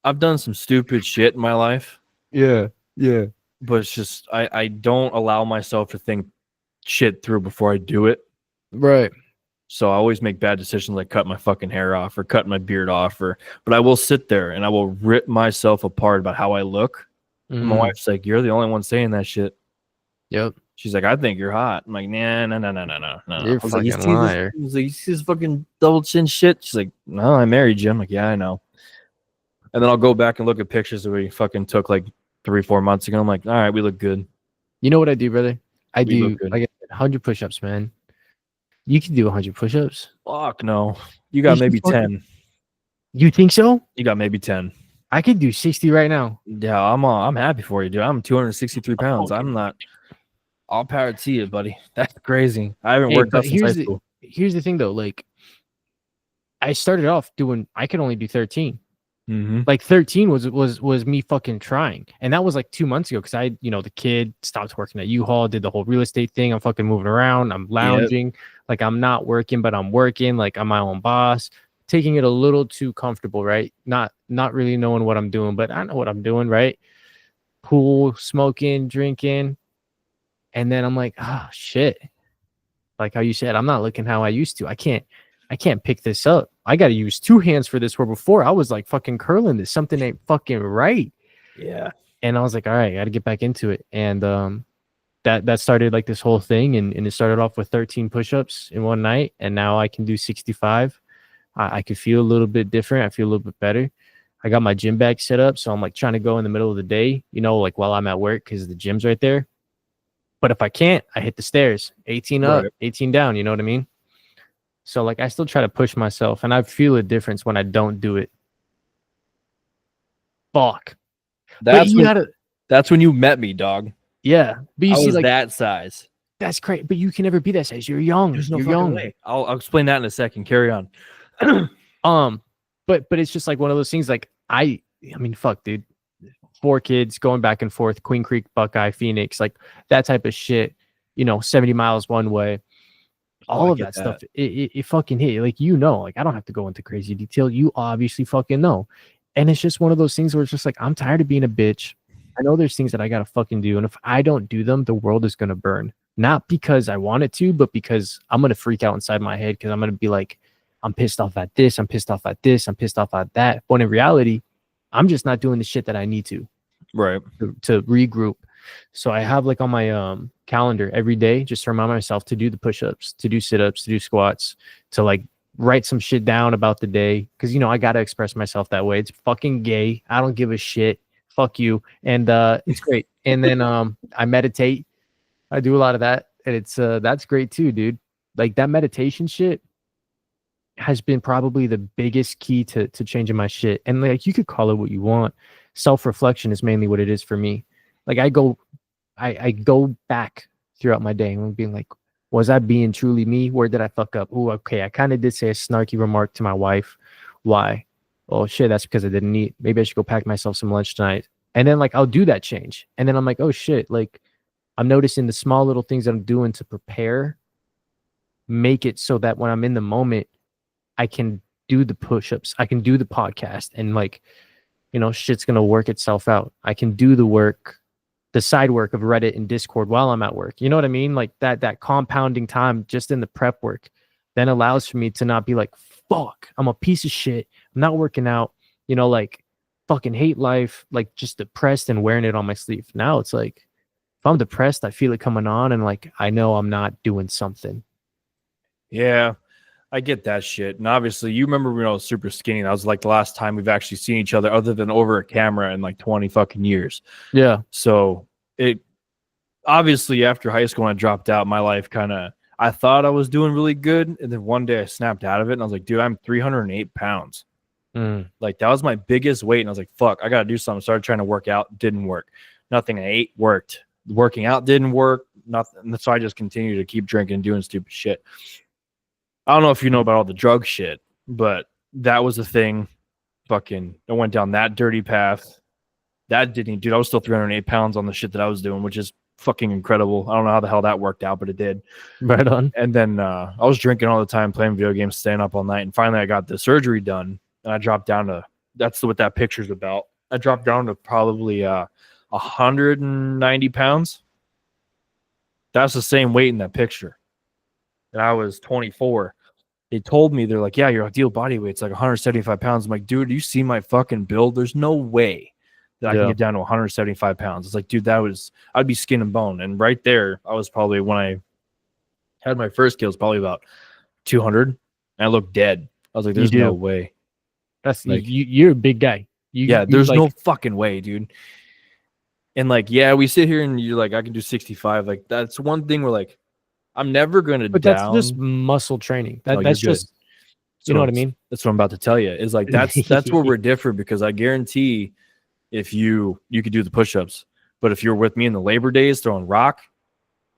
I've done some stupid shit in my life. Yeah. Yeah. But it's just I don't allow myself to think shit through before I do it. Right. So I always make bad decisions, like cut my fucking hair off or cut my beard off, but I will sit there and I will rip myself apart about how I look. And my wife's like, "You're the only one saying that shit." Yep. She's like, "I think you're hot." I'm like, "Nah, no. You're a fucking liar. You see this fucking double chin shit?" She's like, "No, I married you." I'm like, "Yeah, I know." And then I'll go back and look at pictures that we fucking took like 3-4 months ago. I'm like, all right, we look good. You know what I do, brother? I We do look good. like 100 push-ups, man. You can do 100 push-ups. Fuck no. You got maybe 10. You think so? You got maybe 10. I could do 60 right now. Yeah, I'm happy for you, dude. I'm 263 pounds. I'm not. All power to you, buddy. That's crazy. I haven't worked out since high school. Here's the thing, though. Like, I started off doing. I could only do 13. Mm-hmm. Like 13 was me fucking trying, and that was like 2 months ago because I, the kid stopped working at U-Haul, did the whole real estate thing. I'm fucking moving around. I'm lounging. Yep. Like, I'm not working, but I'm working. Like, I'm my own boss. Taking it a little too comfortable, right? Not really knowing what I'm doing, but I know what I'm doing, right? Pool, smoking, drinking, and then I'm like, oh shit. Like how you said, I'm not looking how I used to. I can't pick this up. I got to use 2 hands for this, where before I was like fucking curling this. Something ain't fucking right. Yeah. And I was like, all right, I got to get back into it. And that started like this whole thing. And it started off with 13 push-ups in one night. And now I can do 65. I could feel a little bit different. I feel a little bit better. I got my gym bag set up. So I'm like trying to go in the middle of the day, like while I'm at work, because the gym's right there. But if I can't, I hit the stairs, 18 up, right. 18 down. You know what I mean? So like I still try to push myself, and I feel a difference when I don't do it. Fuck. That's when you met me, dog. Yeah. But you I see, was like that size. That's great. But you can never be that size. You're young. There's no You're fucking young. way. I'll explain that in a second. Carry on. But it's just like one of those things. Like I mean, fuck, dude. 4 kids going back and forth, Queen Creek, Buckeye, Phoenix, like that type of shit, 70 miles one way. All of that stuff, it fucking hit. Like, like I don't have to go into crazy detail. You obviously fucking know. And it's just one of those things where it's just like, I'm tired of being a bitch. I know there's things that I got to fucking do. And if I don't do them, the world is going to burn. Not because I want it to, but because I'm going to freak out inside my head, because I'm going to be like, I'm pissed off at this. I'm pissed off at this. I'm pissed off at that. When in reality, I'm just not doing the shit that I need to. Right. To regroup. So I have like on my calendar every day, just to remind myself to do the push-ups, to do sit-ups, to do squats, to like write some shit down about the day. Cause I got to express myself that way. It's fucking gay. I don't give a shit. Fuck you. And it's great. And then I meditate. I do a lot of that. And it's that's great too, dude. Like that meditation shit has been probably the biggest key to changing my shit. And like you could call it what you want. Self-reflection is mainly what it is for me. Like I go back throughout my day and being like, was I being truly me? Where did I fuck up? Oh, okay. I kind of did say a snarky remark to my wife. Why? Oh shit, that's because I didn't eat. Maybe I should go pack myself some lunch tonight. And then like I'll do that change. And then I'm like, oh shit, like I'm noticing the small little things that I'm doing to prepare, make it so that when I'm in the moment, I can do the push-ups, I can do the podcast, and like, shit's going to work itself out. I can do the work, the side work of Reddit and Discord while I'm at work. You know what I mean? Like that compounding time just in the prep work then allows for me to not be like, fuck, I'm a piece of shit. I'm not working out, like fucking hate life, like just depressed and wearing it on my sleeve. Now it's like, if I'm depressed, I feel it coming on and like, I know I'm not doing something. Yeah. I get that shit. And obviously, you remember when I was super skinny. That was like the last time we've actually seen each other other than over a camera in like 20 fucking years. Yeah. So it obviously after high school when I dropped out, my life kind of, I thought I was doing really good. And then one day I snapped out of it and I was like, dude, I'm 308 pounds. Like that was my biggest weight. And I was like, fuck, I got to do something. Started trying to work out. Didn't work. Nothing I ate worked. Working out didn't work. Nothing. So I just continued to keep drinking and doing stupid shit. I don't know if you know about all the drug shit, but that was a thing. Fucking, I went down that dirty path. That didn't, dude. I was still 308 pounds on the shit that I was doing, which is fucking incredible. I don't know how the hell that worked out, but it did. Right on. And then I was drinking all the time, playing video games, staying up all night. And finally, I got the surgery done, and I dropped down to, that's what that picture's about. I dropped down to probably 190 pounds. That's the same weight in that picture. And I was 24. They told me, they're like, yeah, your ideal body weight's like 175 pounds. I'm like, dude, do you see my fucking build? There's no way that I can get down to 175 pounds. It's like, dude, I'd be skin and bone. And right there, I was probably, when I had my first kill, it was probably about 200. And I looked dead. I was like, there's no way. That's like, you're a big guy. There's like, no fucking way, dude. And like, yeah, we sit here and you're like, I can do 65. Like, that's one thing where like, I'm never going to down. But that's just muscle training. That's just, you know what I mean? That's what I'm about to tell you. Is like, that's where we're different, because I guarantee if you could do the push-ups, but if you're with me in the labor days throwing rock,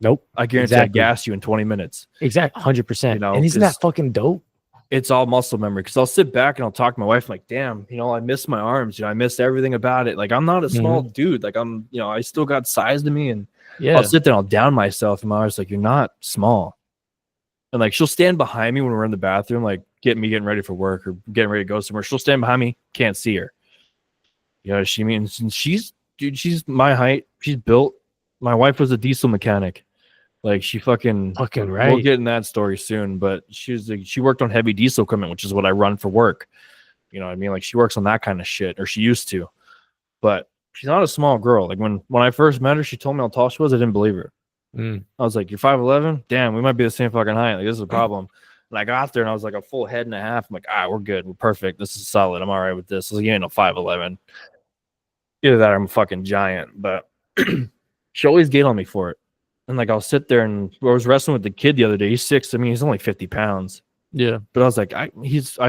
nope. I guarantee I gas you in 20 minutes. Exactly. 100%. You know, and isn't that fucking dope? It's all muscle memory, because I'll sit back and I'll talk to my wife like, damn, you know, I miss my arms. You know, I miss everything about it. Like, I'm not a small dude. Like, I'm, you know, I still got size to me, and I'll sit there and I'll down myself, and my wife's like, you're not small. And like, she'll stand behind me when we're in the bathroom, like getting ready for work or getting ready to go somewhere. She'll stand behind me, can't see her. You know, she means she's my height. She's built. My wife was a diesel mechanic. Like, she fucking right. We'll get in that story soon, but she worked on heavy diesel equipment, which is what I run for work. You know what I mean? Like, she works on that kind of shit, or she used to. But she's not a small girl. Like, when I first met her, she told me how tall she was. I didn't believe her. I was like, you're 5'11"? Damn, we might be the same fucking height. Like, this is a problem. And I got there and I was like a full head and a half. I'm like, we're good. We're perfect. This is solid. I'm all right with this. I was like, you ain't no 5'11". Either that or I'm a fucking giant. But she always get on me for it. And like, I'll sit there, and I was wrestling with the kid the other day. He's 6. I mean, he's only 50 pounds. Yeah. But I was like, I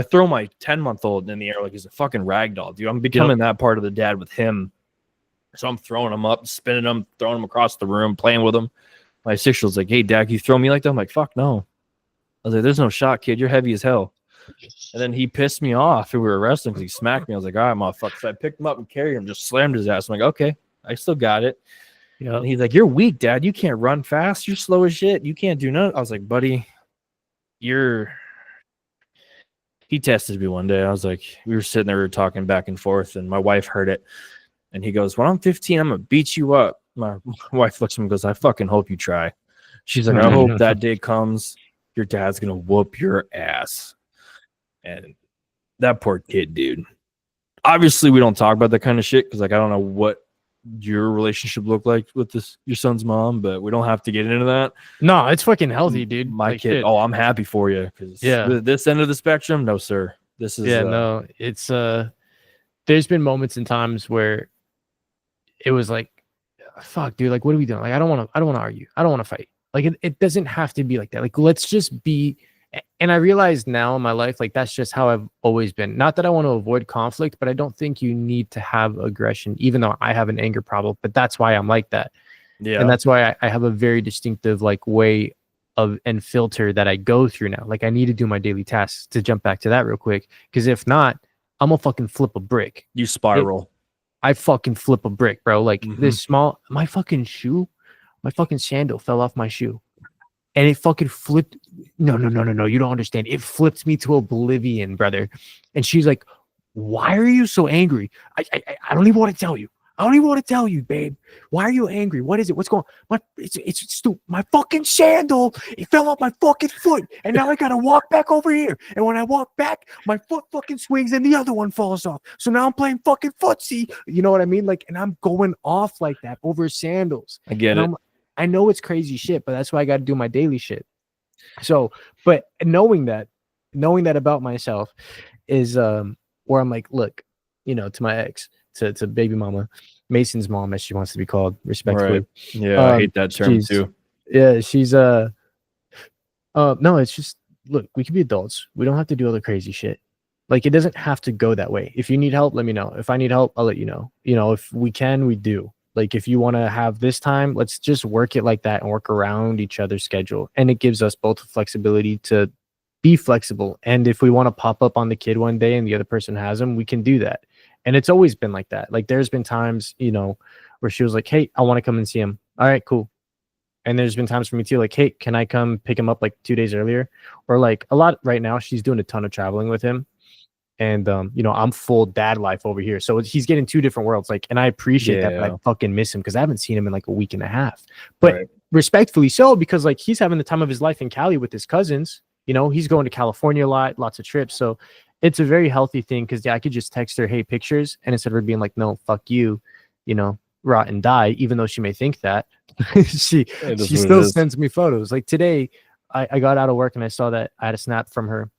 throw my 10-month-old in the air like he's a fucking rag doll, dude. I'm becoming that part of the dad with him. So I'm throwing him up, spinning him, throwing him across the room, playing with him. My 6-year-old's like, hey, Dad, you throw me like that? I'm like, fuck no. I was like, there's no shot, kid. You're heavy as hell. And then he pissed me off. We were wrestling because he smacked me. I was like, all right, motherfucker. So I picked him up and carried him, just slammed his ass. I'm like, okay, I still got it. Yeah. And he's like, you're weak, Dad. You can't run fast. You're slow as shit. You can't do nothing. I was like, buddy, he tested me one day. I was like, we were sitting there, we were talking back and forth, and my wife heard it. And he goes, when I'm 15, I'm going to beat you up. My wife looks at him and goes, I fucking hope you try. She's like, I hope that day comes. Your dad's going to whoop your ass. And that poor kid, dude. Obviously, we don't talk about that kind of shit because, like, I don't know what your relationship looked like with your son's mom, but we don't have to get into that. No, it's fucking healthy, dude. My like, kid. I'm happy for you. Because this end of the spectrum, no, sir. This is no. It's there's been moments and times where it was like, fuck, dude, like, what are we doing? Like, I don't want to argue. I don't want to fight. Like, it doesn't have to be like that. Like, let's just be. And I realize now in my life, like, that's just how I've always been. Not that I want to avoid conflict, but I don't think you need to have aggression, even though I have an anger problem. But that's why I'm like that. Yeah. And that's why I have a very distinctive, like, way of and filter that I go through now. Like, I need to do my daily tasks, to jump back to that real quick. Because if not, I'm gonna fucking flip a brick. You spiral. I fucking flip a brick, bro. Like, my fucking sandal fell off my shoe. And it fucking flipped. No. You don't understand. It flipped me to oblivion, brother. And she's like, why are you so angry? I don't even want to tell you. I don't even want to tell you, babe. Why are you angry? What is it? What's going on? It's stupid. My fucking sandal, it fell off my fucking foot. And now I got to walk back over here. And when I walk back, my foot fucking swings and the other one falls off. So now I'm playing fucking footsie. You know what I mean? Like, and I'm going off like that over sandals. I get it. I know it's crazy shit, but that's why I got to do my daily shit. So, but knowing that, knowing that about myself is where I'm like, look, to my ex, to baby mama, Mason's mom, as she wants to be called, respectfully. Right. Yeah, I hate that term too. Yeah, she's no, it's just, look, we can be adults. We don't have to do all the crazy shit. Like, it doesn't have to go that way. If you need help, let me know. If I need help, I'll let you know. If we can, we do. Like, if you want to have this time, let's just work it like that and work around each other's schedule. And it gives us both the flexibility to be flexible. And if we want to pop up on the kid one day and the other person has him, we can do that. And it's always been like that. Like, there's been times, where she was like, hey, I want to come and see him. All right, cool. And there's been times for me too, like, hey, can I come pick him up like 2 days earlier? Or like a lot right now, she's doing a ton of traveling with him. And, I'm full dad life over here. So he's getting two different worlds. Like, and I appreciate that, but I fucking miss him because I haven't seen him in like a week and a half. But respectfully so, because like he's having the time of his life in Cali with his cousins. He's going to California a lot, lots of trips. So it's a very healthy thing because I could just text her, hey, pictures. And instead of her being like, no, fuck you, rot and die, even though she may think that, she still sends me photos. Like today, I got out of work and I saw that I had a snap from her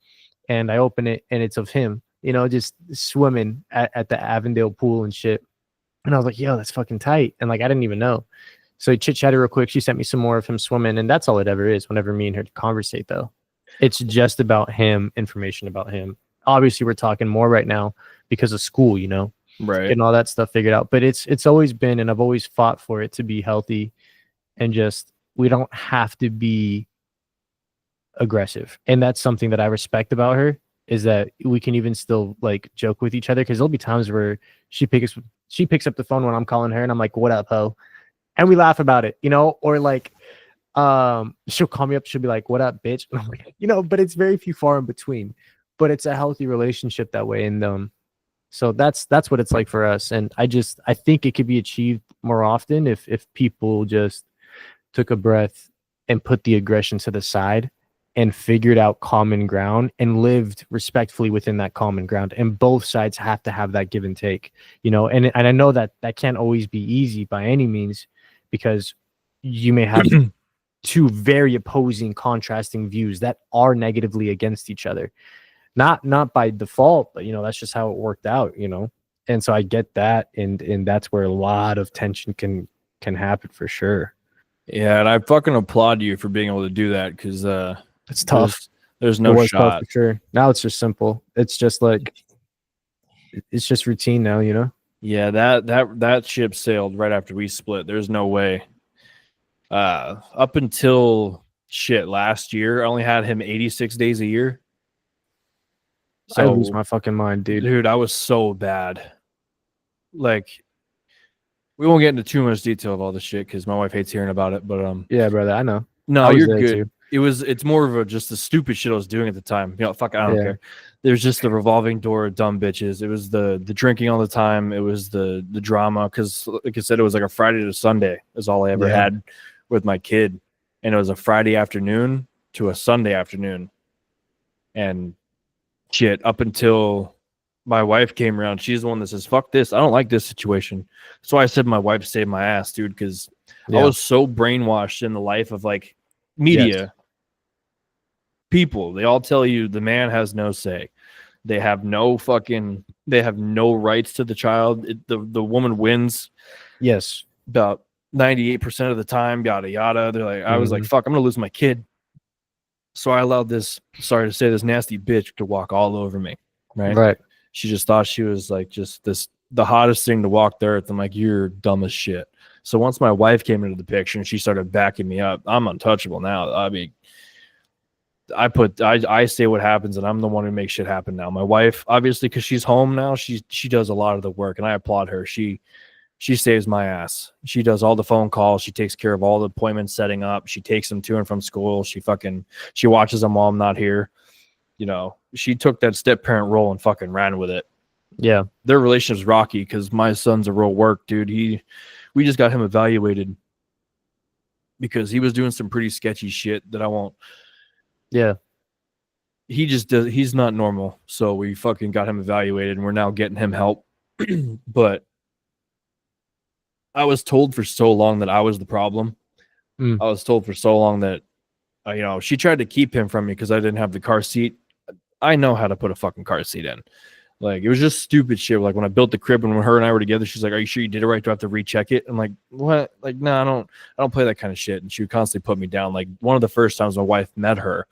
and I open it and it's of him, just swimming at the Avondale pool and shit. And I was like, yo, that's fucking tight. And like, I didn't even know. So I chit-chatted real quick. She sent me some more of him swimming. And that's all it ever is whenever me and her conversate, though. It's just about him, information about him. Obviously, we're talking more right now because of school, right, getting all that stuff figured out. But it's always been, and I've always fought for it to be healthy. And just, we don't have to be aggressive. And that's something that I respect about her, is that we can even still like joke with each other, because there'll be times where she picks up the phone when I'm calling her and I'm like, what up, ho? And we laugh about it, or like she'll call me up, she'll be like, what up, bitch? And I'm like, but it's very few far in between. But it's a healthy relationship that way. And so that's what it's like for us. And I think it could be achieved more often if people just took a breath and put the aggression to the side and figured out common ground and lived respectfully within that common ground. And both sides have to have that give and take, and I know that can't always be easy by any means, because you may have two very opposing, contrasting views that are negatively against each other. Not by default, but that's just how it worked out, And so I get that, and that's where a lot of tension can happen for sure. Yeah, and I fucking applaud you for being able to do that, because it's tough. There's no shot. Tough for sure. Now it's just simple. It's just like, it's just routine now, Yeah, that ship sailed right after we split. There's no way. Up until last year, I only had him 86 days a year. So, I lose my fucking mind, dude. I was so bad. Like, we won't get into too much detail of all this shit because my wife hates hearing about it. But yeah, brother, I know. No, you're good. Too. It's more of just the stupid shit I was doing at the time. Fuck, I don't care. There's just the revolving door of dumb bitches. It was the drinking all the time. It was the drama, because like I said, it was like a Friday to Sunday is all I ever had with my kid, and it was a Friday afternoon to a Sunday afternoon, and shit, up until my wife came around, she's the one that says, fuck this, I don't like this situation. So I said my wife saved my ass, dude, because I was so brainwashed in the life of like media. People, they all tell you the man has no say. They have no rights to the child. The woman wins. Yes. About 98% of the time, yada yada. They're like, I was like, fuck, I'm gonna lose my kid. So I allowed this, sorry to say, this nasty bitch to walk all over me. Right. She just thought she was like the hottest thing to walk the earth. I'm like, you're dumb as shit. So once my wife came into the picture and she started backing me up, I'm untouchable now. I mean, I say what happens, and I'm the one who makes shit happen now. My wife, obviously, because she's home now, she does a lot of the work, and I applaud her. She saves my ass. She does all the phone calls. She takes care of all the appointments setting up. She takes them to and from school. She watches them while I'm not here. She took that step parent role and fucking ran with it. Yeah. Their relationship's rocky because my son's a real work dude. We just got him evaluated because he was doing some pretty sketchy shit that I won't. Yeah. He's not normal. So we fucking got him evaluated and we're now getting him help. But I was told for so long that I was the problem. I was told for so long that, she tried to keep him from me because I didn't have the car seat. I know how to put a fucking car seat in. Like, it was just stupid shit. Like, when I built the crib and when her and I were together, she's like, "Are you sure you did it right? Do I have to recheck it?" I'm like, "What?" Like, no, I don't play that kind of shit. And she would constantly put me down. Like, one of the first times my wife met her,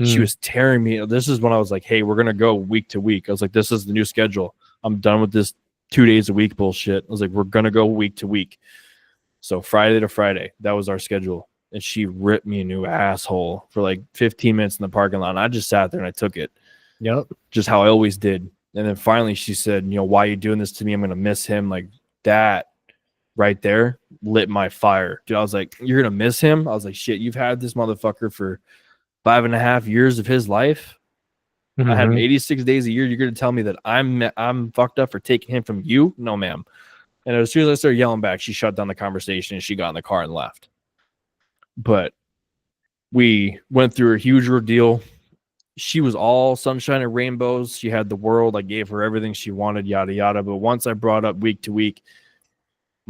she was tearing me. This is when I was like, "Hey, we're gonna go week to week." I was like, "This is the new schedule. I'm done with this 2 days a week bullshit." I was like, "We're gonna go week to week." So Friday to Friday, that was our schedule. And she ripped me a new asshole for like 15 minutes in the parking lot. And I just sat there and I took it. Yep. Just how I always did. And then finally she said, "Why are you doing this to me? I'm going to miss him." Like, that right there lit my fire. Dude, I was like, "You're going to miss him?" I was like, "Shit, you've had this motherfucker for 5.5 years of his life. I had him 86 days a year. You're going to tell me that I'm fucked up for taking him from you? No, ma'am." And as soon as I started yelling back, she shut down the conversation and she got in the car and left. But we went through a huge ordeal. She was all sunshine and rainbows. She had the world. I gave her everything she wanted, yada yada. But once I brought up week to week,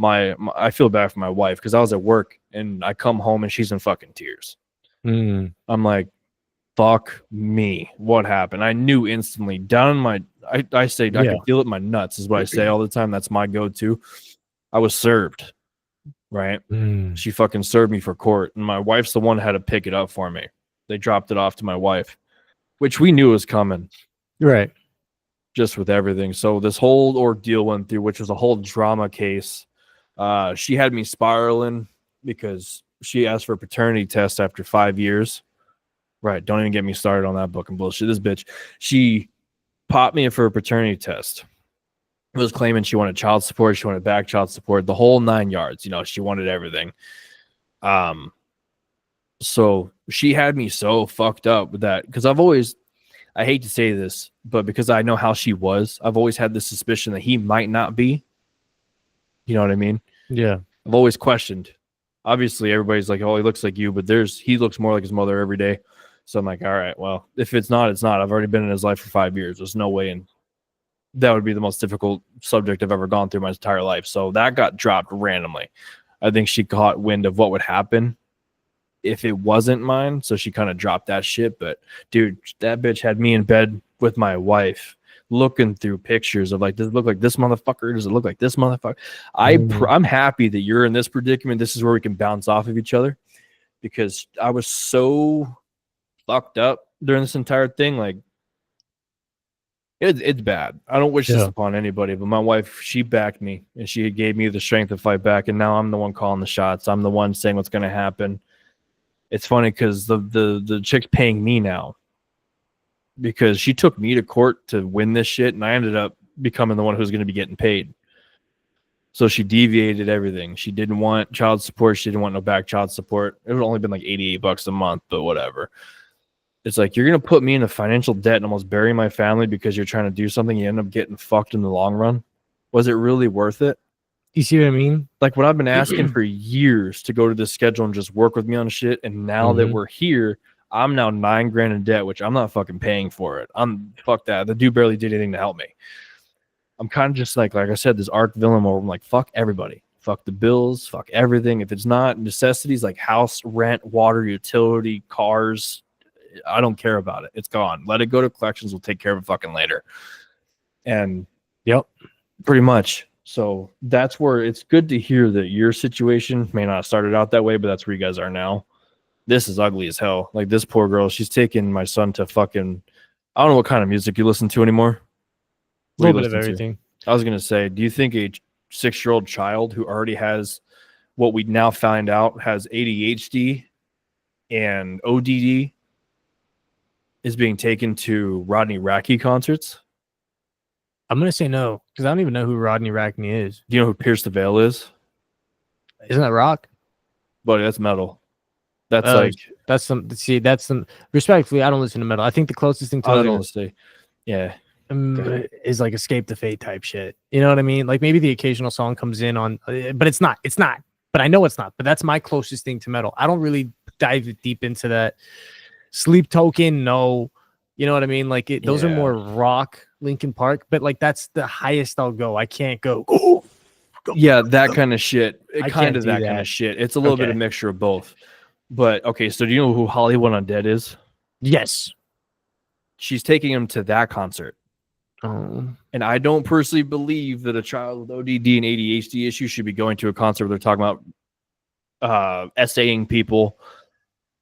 I feel bad for my wife because I was at work and I come home and she's in fucking tears. I'm like, fuck me. What happened? I knew instantly. Down in my I say I could feel it in my nuts is what I say all the time. That's my go-to. I was served. Right? She fucking served me for court. And my wife's the one that had to pick it up for me. They dropped it off to my wife, which we knew was coming. Right. Just with everything. So this whole ordeal went through, which was a whole drama case. She had me spiraling because she asked for a paternity test after 5 years. Right. Don't even get me started on that fucking bullshit. This bitch, she popped me for a paternity test. Was claiming she wanted child support, she wanted back child support, the whole 9 yards. She wanted everything. So she had me so fucked up with that because I hate to say this, but because I know how she was, I've always had this suspicion that he might not be. You know what I mean? Yeah. I've always questioned. Obviously, everybody's like, "Oh, he looks like you," but he looks more like his mother every day. So I'm like, all right, well, if it's not, it's not. I've already been in his life for 5 years. There's no way in. That would be the most difficult subject I've ever gone through my entire life. So that got dropped randomly. I think she caught wind of what would happen if it wasn't mine. So she kind of dropped that shit. But dude, that bitch had me in bed with my wife looking through pictures of like, does it look like this motherfucker? Does it look like this motherfucker? I'm happy that you're in this predicament. This is where we can bounce off of each other because I was so fucked up during this entire thing. Like, it's bad. I don't wish this upon anybody, but my wife, she backed me and she gave me the strength to fight back. And now I'm the one calling the shots. I'm the one saying what's going to happen. It's funny because the chick's paying me now because she took me to court to win this shit. And I ended up becoming the one who's going to be getting paid. So she deviated everything. She didn't want child support. She didn't want no back child support. It would only been like $88 a month, but whatever. It's like, you're going to put me in a financial debt and almost bury my family because you're trying to do something. You end up getting fucked in the long run. Was it really worth it? You see what I mean? Like, what I've been asking for years to go to this schedule and just work with me on shit. And now that we're here, I'm now $9,000 in debt, which I'm not fucking paying for it. Fuck that. The dude barely did anything to help me. I'm kind of just like I said, this arc villain where I'm like, fuck everybody. Fuck the bills. Fuck everything. If it's not necessities like house, rent, water, utility, cars, I don't care about it. It's gone. Let it go to collections. We'll take care of it fucking later. And pretty much. So that's where it's good to hear that your situation may not have started out that way, but that's where you guys are now. This is ugly as hell. Like, this poor girl, she's taking my son to fucking, I don't know what kind of music you listen to anymore. A little bit of everything. I was going to say, do you think a 6-year-old child who already has what we now find out has ADHD and ODD is being taken to Rodney Rackey concerts? I'm going to say no, because I don't even know who Rodney Rackney is. Do you know who Pierce the Veil is? Isn't that rock? Buddy, that's metal. That's that's some respectfully, I don't listen to metal. I think the closest thing to metal is like Escape the Fate type shit. You know what I mean? Like, maybe the occasional song comes in on, but it's not. But I know it's not. But that's my closest thing to metal. I don't really dive deep into that. Sleep Token, no. You know what I mean? Like, those are more rock, Linkin Park, but like, that's the highest I'll go. I can't go. That kind of shit. Kind of that kind of shit. It's a little bit of mixture of both. But okay, so do you know who Hollywood Undead is? Yes. she's taking him to that concert. Oh, And I don't personally believe that a child with ODD and ADHD issues should be going to a concert where they're talking about essaying people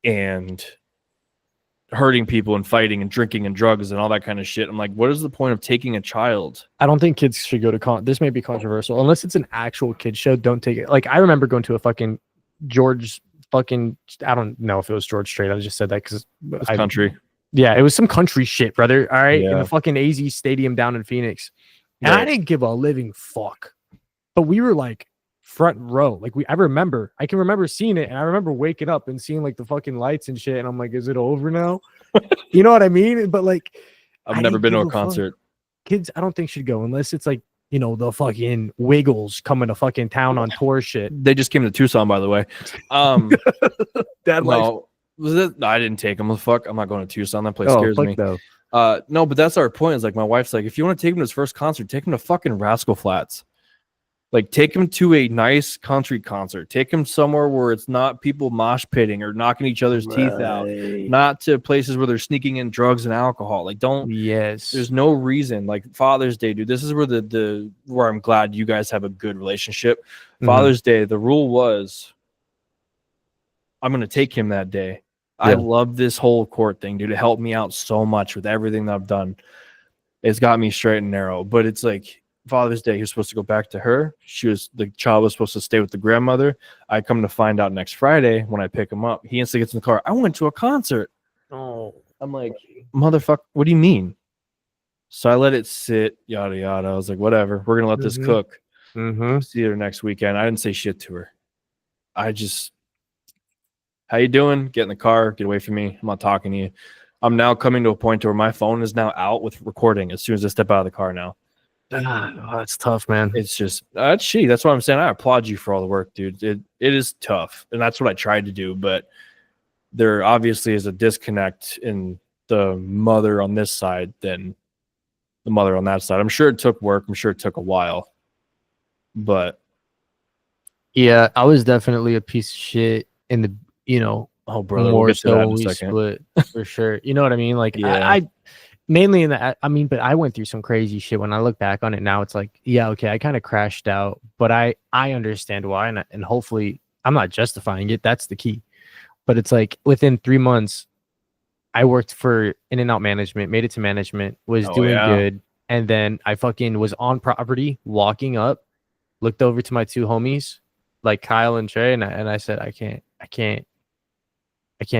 and hurting people and fighting and drinking and drugs and all that kind of shit. I'm like, what is the point of taking a child? I don't think kids should go to this may be controversial unless it's an actual kid show. Don't take it. Like I remember going to a fucking George fucking I don't know if it was George Strait. I just said that because It's country. Yeah, it was some country shit, brother. All right, in Yeah. the fucking AZ Stadium down in Phoenix, and I Right. didn't give a living fuck. But we were like front row. Like I can remember seeing it, and I remember waking up and seeing like the fucking lights and shit, and I'm like, is it over now? You know what I mean? But like, I've I never didn't been to give a a fuck. concert. Kids, I don't think should go unless it's like the fucking Wiggles coming to fucking town on tour shit. They just came to Tucson, by the way. Dad life. No, was it? No, I didn't take them. Fuck, I'm not going to Tucson. That place Oh, scares fuck me. no. No, but that's our point. Is like my wife's like, if you want to take him to his first concert, take him to fucking Rascal Flats. Like, take him to a nice country concert. Take him somewhere where it's not people mosh pitting or knocking each other's teeth out. Not to places where they're sneaking in drugs and alcohol. Like, don't. Yes. There's no reason. Like Father's Day, dude. This is where where I'm glad you guys have a good relationship. Mhm. Father's Day, the rule was, I'm gonna take him that day. I Yeah. love this whole court thing, dude. It helped me out so much with everything that I've done. It's got me straight and narrow. But it's like Father's Day, he was supposed to go back to her. The child was supposed to stay with the grandmother. I come to find out next Friday when I pick him up, he instantly gets in the car. I went to a concert. Oh, I'm like, motherfucker, what do you mean? So I let it sit, yada yada. I was like, whatever, we're gonna let this Mhm. cook. mm-hmm. See her next weekend. I didn't say shit to her. I just, how you doing? Get in the car, get away from me. I'm not talking to you. I'm now coming to a point where my phone is now out with recording as soon as I step out of the car now. That's tough, man. It's just that's shitty. That's what I'm saying. I applaud you for all the work, dude. It is tough, and that's what I tried to do. But there obviously is a disconnect in the mother on this side than the mother on that side. I'm sure it took work. I'm sure it took a while, but Yeah, I was definitely a piece of shit in the oh brother, we'll more get to that so in when a we second. split for sure. You know what I mean? Like Yeah. I mainly in the but I went through some crazy shit. When I look back on it now, it's like, yeah, okay, I kind of crashed out, but I understand why, and hopefully I'm not justifying it. That's the key. But it's like within 3 months, I worked for In-N-Out Management, made it to management, was Oh, doing yeah. good, and then I fucking was on property, walking up, looked over to my two homies, like Kyle and Trey, and I said, I can't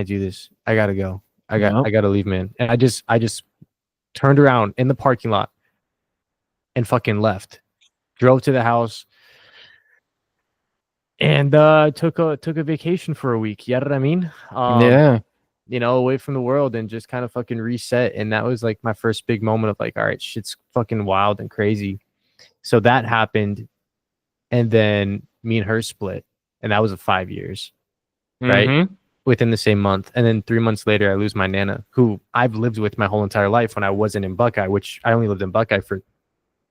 do this. I gotta go. I gotta leave, man. And I just turned around in the parking lot and fucking left. Drove to the house and took a vacation for a week. You know what I mean? Yeah. Away from the world and just kind of fucking reset. And that was like my first big moment of like, all right, shit's fucking wild and crazy. So that happened, and then me and her split, and that was 5 years, right? Mhm. Within the same month. And then 3 months later, I lose my Nana, who I've lived with my whole entire life when I wasn't in Buckeye, which I only lived in Buckeye for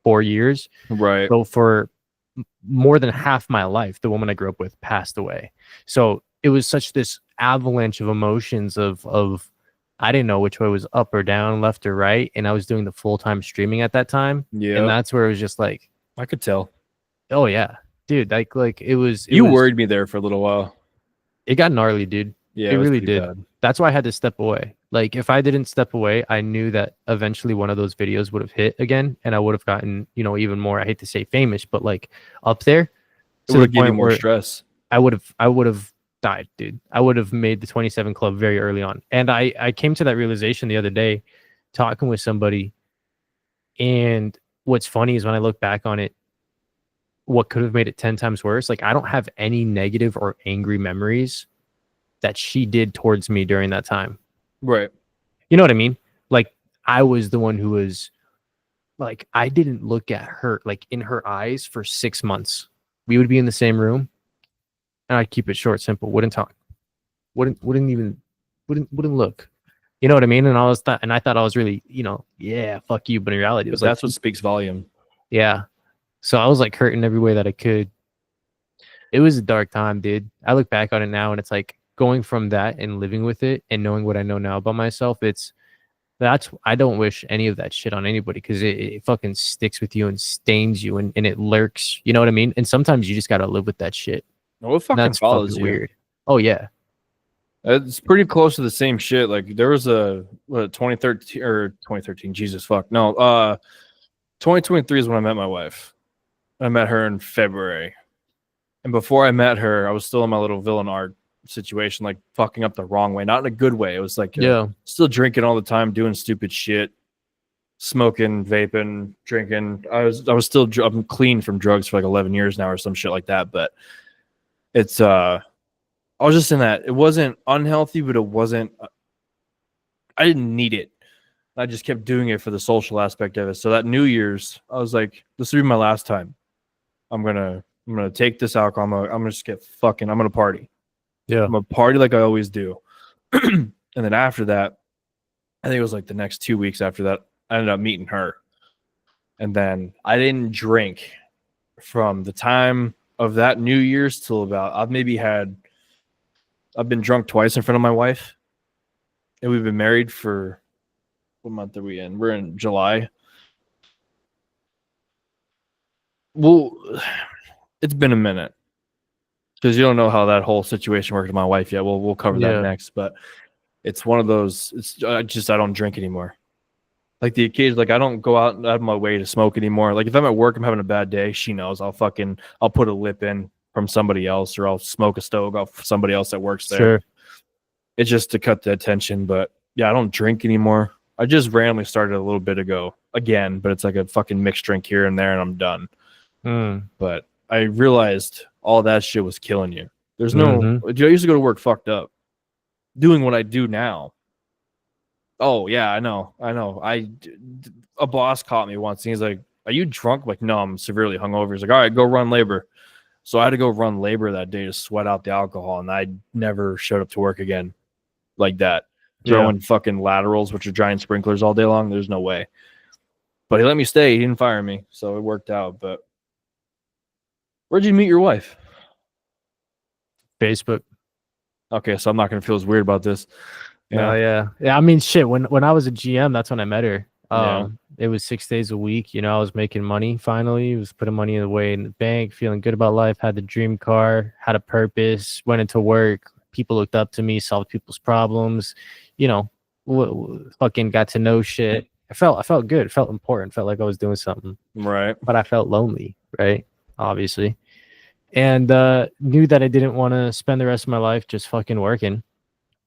4 years. Right. So for more than half my life, the woman I grew up with passed away. So it was such this avalanche of emotions of I didn't know which way was up or down, left or right. And I was doing the full-time streaming at that time. Yeah. And that's where it was just like, I could tell. oh yeah, dude, like it was. You worried me there for a little while. It got gnarly, dude. Yeah, it was really pretty did. bad. That's why I had to step away. Like if I didn't step away, I knew that eventually one of those videos would have hit again, and I would have gotten, even more. I hate to say famous, but like up there. It to would the give you point more where stress. I would have died, dude. I would have made the 27 Club very early on. And I came to that realization the other day, talking with somebody. And what's funny is when I look back on it, what could have made it 10 times worse? Like I don't have any negative or angry memories that she did towards me during that time. Right. You know what I mean? Like I was the one who was like, I didn't look at her like in her eyes for 6 months. We would be in the same room and I'd keep it short, simple, wouldn't talk, wouldn't look. You know what I mean? And I thought I was really, yeah, fuck you. But in reality, it But was like, that's what speaks volume. yeah. So I was like hurting every way that I could. It was a dark time, dude. I look back on it now and it's like going from that and living with it and knowing what I know now about myself. It's I don't wish any of that shit on anybody because it fucking sticks with you and stains you and it lurks. You know what I mean? And sometimes you just gotta live with that shit. No, it And fucking that's follows fucking you. weird. Oh yeah. It's pretty close to the same shit. Like there was a 2013 or 2013. Jesus fuck. No, 2023 is when I met my wife. I met her in February, and before I met her, I was still in my little villain art situation, like fucking up the wrong way, not in a good way. It was like still drinking all the time, doing stupid shit, smoking, vaping, drinking. I'm clean from drugs for like 11 years now or some shit like that. But it's I was just in that. It wasn't unhealthy, but it wasn't. I didn't need it. I just kept doing it for the social aspect of it. So that New Year's, I was like, this will be my last time. I'm gonna take this alcohol. I'm gonna just get fucking. I'm gonna party. Yeah. I'm gonna party like I always do. And then after that, I think it was like the next 2 weeks after that, I ended up meeting her. And then I didn't drink from the time of that New Year's till about I've been drunk twice in front of my wife. And we've been married for what month are we in? We're in July. Well, it's been a minute because you don't know how that whole situation worked with my wife yet. We'll cover that next, but it's one of those. It's I don't drink anymore. Like the occasion, like I don't go out of my way to smoke anymore. Like if I'm at work, I'm having a bad day. She knows I'll put a lip in from somebody else, or I'll smoke a stove off somebody else that works there. Sure. It's just to cut the attention, but yeah, I don't drink anymore. I just randomly started a little bit ago again, but it's like a fucking mixed drink here and there, and I'm done. But I realized all that shit was killing you. There's no. I used to go to work fucked up, doing what I do now. Oh yeah, I know. A boss caught me once, and he's like, "Are you drunk?" I'm like, no, I'm severely hungover. He's like, "All right, go run labor." So I had to go run labor that day to sweat out the alcohol, and I never showed up to work again like that. Throwing fucking laterals, which are giant sprinklers all day long. There's no way. But he let me stay. He didn't fire me, so it worked out. But where'd you meet your wife? Facebook. Okay, so I'm not gonna feel as weird about this. Yeah. I mean, shit. When I was a GM, that's when I met her. It was 6 days a week. You know, I was making money finally. Was putting money away in the bank, feeling good about life. Had the dream car. Had a purpose. Went into work. People looked up to me. Solved people's problems. You know, fucking got to know shit. I felt good. Felt important. Felt like I was doing something. Right. But I felt lonely. Right. Obviously. And knew that I didn't want to spend the rest of my life just fucking working.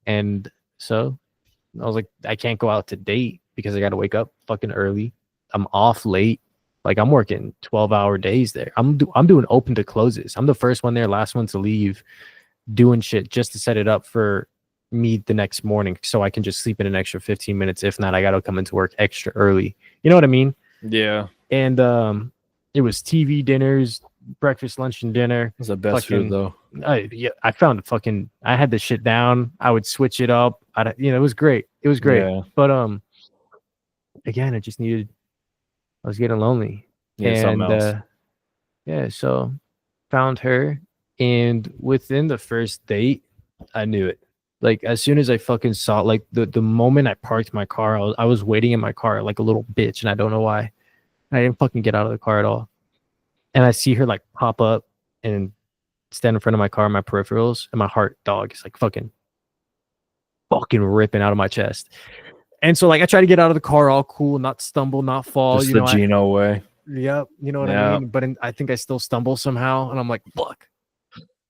And so I was like, I can't go out to date because I got to wake up fucking early. I'm off late. Like I'm working 12-hour days there. I'm doing open to closes. I'm the first one there, last one to leave, doing shit just to set it up for me the next morning so I can just sleep in an extra 15 minutes. If not, I got to come into work extra early. You know what I mean? Yeah. And it was TV dinners, breakfast, lunch, and dinner. It's the best food though. I found I had the shit down. I would switch it up. It was great. It was great. Yeah. But again, I was getting lonely. And so found her, and within the first date, I knew it. Like as soon as I fucking saw, like the moment I parked my car, I was waiting in my car like a little bitch, and I don't know why. I didn't fucking get out of the car at all. And I see her like pop up and stand in front of my car, my peripherals, and my heart, dog, is like fucking ripping out of my chest. And so like I try to get out of the car all cool, not stumble, not fall. Just the Gino way. Yep, you know what I mean? But I think I still stumble somehow, and I'm like, fuck.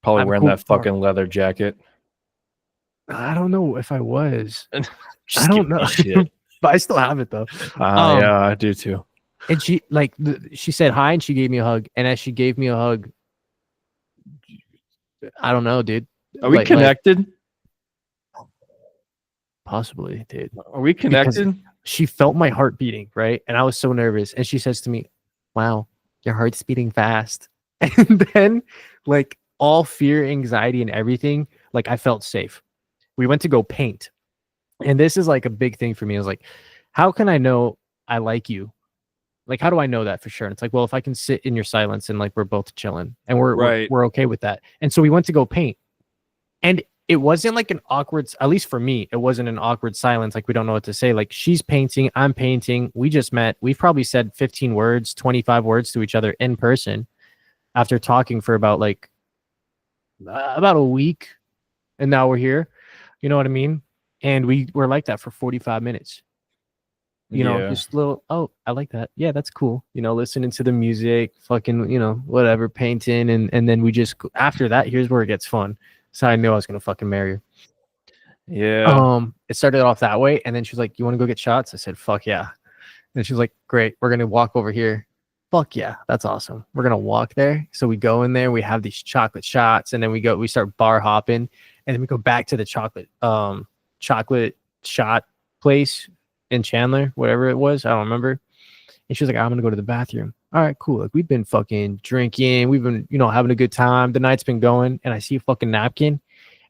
Probably wearing that fucking leather jacket. I don't know if I was. I don't know. But I still have it though. Yeah, I do too. And she she said hi, and she gave me a hug. And as she gave me a hug, I don't know, dude. Are we connected? Possibly, dude. Are we connected? Because she felt my heart beating, right? And I was so nervous. And she says to me, "Wow, your heart's beating fast." And then, like all fear, anxiety, and everything, like I felt safe. We went to go paint. And this is like a big thing for me. I was like, how can I know I like you? Like, how do I know that for sure? And it's like, well, if I can sit in your silence and like we're both chilling and we're okay with that. And so we went to go paint. And it wasn't like an awkward, at least for me, it wasn't an awkward silence. Like, we don't know what to say. Like, she's painting, I'm painting. We just met. We've probably said 15 words, 25 words to each other in person after talking for about a week. And now we're here. You know what I mean? And we were like that for 45 minutes. You know, just little, oh, I like that. Yeah, that's cool. You know, listening to the music, fucking, you know, whatever, painting. And then we just, after that, here's where it gets fun. So I knew I was going to fucking marry her. Yeah. It started off that way. And then she's like, you want to go get shots? I said, fuck yeah. And she was like, great. We're going to walk over here. Fuck yeah. That's awesome. We're going to walk there. So we go in there, we have these chocolate shots, and then we start bar hopping, and then we go back to the chocolate shot place in Chandler, whatever it was. I don't remember. And she was like, I'm going to go to the bathroom. All right, cool. Like, we've been fucking drinking. We've been, you know, having a good time. The night's been going, and I see a fucking napkin,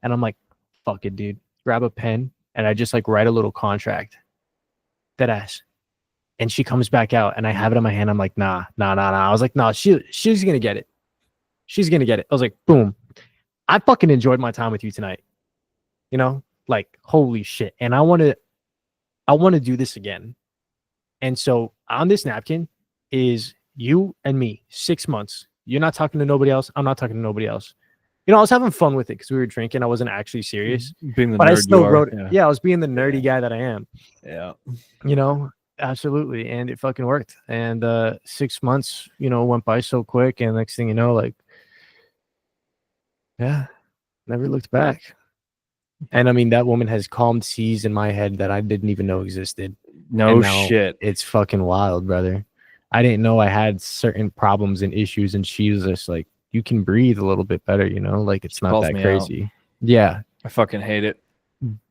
and I'm like, fuck it, dude. Grab a pen, and I just like write a little contract. That ass. And she comes back out, and I have it in my hand. I'm like, nah. I was like, no, she's going to get it. She's going to get it. I was like, boom. I fucking enjoyed my time with you tonight. You know, like, holy shit. And I want to do this again. And so on this napkin is you and me, 6 months. You're not talking to nobody else. I'm not talking to nobody else. You know, I was having fun with it because we were drinking. I wasn't actually serious. Being the but nerd I still you are, wrote it. Yeah, I was being the nerdy guy that I am. Yeah. You know, absolutely. And it fucking worked. And 6 months, you know, went by so quick. And next thing you know, like, yeah, never looked back. And I mean, that woman has calmed seas in my head that I didn't even know existed. No shit. It's fucking wild, brother. I didn't know I had certain problems and issues, and she was just like, you can breathe a little bit better, you know? Like, it's not that crazy. Yeah. I fucking hate it.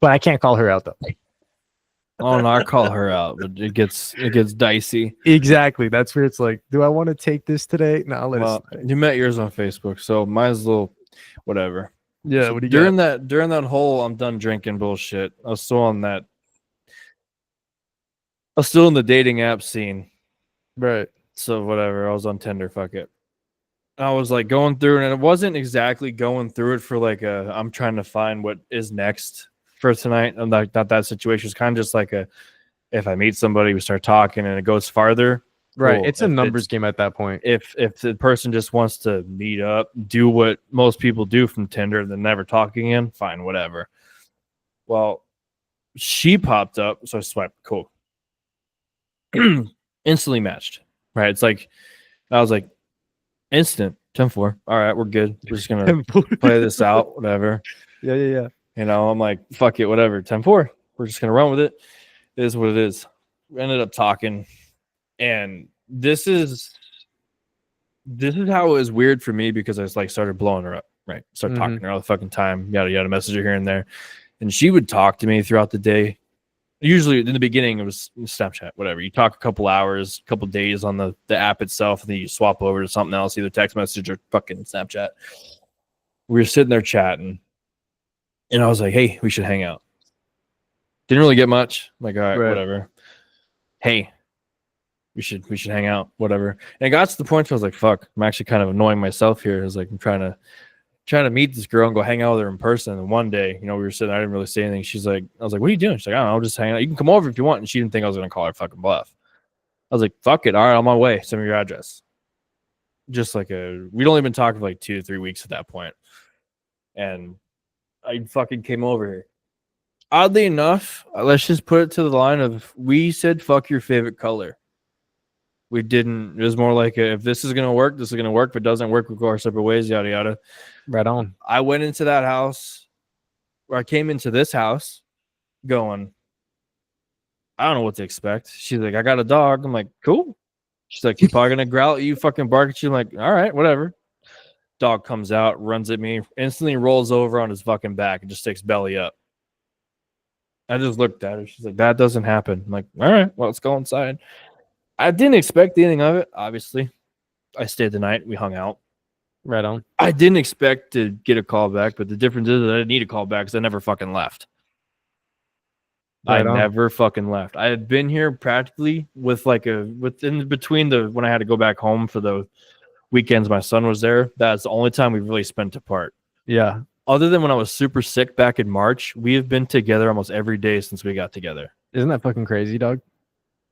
But I can't call her out, though. Oh, no, I call her out, but it gets dicey. Exactly. That's where it's like, do I want to take this today? No, Well, you met yours on Facebook, so mine's a little whatever. Yeah, So what do you during that whole I'm done drinking bullshit, I was still on that. I was still in the dating app scene. Right. So whatever, I was on Tinder, fuck it. I was like going through, and it wasn't exactly going through it for like I'm trying to find what is next for tonight. And like that situation is kind of just like if I meet somebody, we start talking and it goes farther. Right. Cool. It's a numbers game at that point. If the person just wants to meet up, do what most people do from Tinder, and then never talk again, fine, whatever. Well, she popped up, so I swiped. Cool. Instantly matched. Right. It's like I was like, instant 10-4. All right, we're good. We're just gonna play this out, whatever. Yeah. You know, I'm like, fuck it, whatever. 10-4. We're just gonna run with it. It is what it is. We ended up talking. And this is how it was weird for me because I was like started blowing her up, right? Started talking to her all the fucking time, yada yada, message her here and there, and she would talk to me throughout the day. Usually in the beginning it was Snapchat, whatever. You talk a couple hours, a couple days on the app itself, and then you swap over to something else, either text message or fucking Snapchat. We were sitting there chatting, and I was like, "Hey, we should hang out." Didn't really get much. I'm like, all right, whatever. Hey. We should hang out, whatever. And it got to the point where I was like, fuck, I'm actually kind of annoying myself here. I was like, I'm trying to meet this girl and go hang out with her in person. And one day, you know, we were sitting there, I didn't really say anything. She's like, I was like, what are you doing? She's like, I don't know, I'm just hanging out. You can come over if you want. And she didn't think I was going to call her fucking bluff. I was like, fuck it. All right, on my way. Send me your address. Just like we'd only been talking for like 2 to 3 weeks at that point. And I fucking came over here. Oddly enough, let's just put it to the line of, we said, fuck your favorite color. We didn't. It was more like if this is going to work, this is going to work. If it doesn't work, we'll go our separate ways, yada, yada. Right on. I went into that house, or I came into this house going, I don't know what to expect. She's like, I got a dog. I'm like, cool. She's like, you're probably going to growl at you, fucking bark at you. I'm like, all right, whatever. Dog comes out, runs at me, instantly rolls over on his fucking back and just sticks belly up. I just looked at her. She's like, that doesn't happen. I'm like, all right, well, let's go inside. I didn't expect anything of it, obviously. I stayed the night. We hung out. Right on. I didn't expect to get a call back, but the difference is that I didn't need a call back because I never fucking left. Never fucking left. I had been here practically with like within between when I had to go back home for the weekends my son was there. That's the only time we really spent apart. Yeah. other than when I was super sick back in March, we have been together almost every day since we got together. Isn't that fucking crazy, dog?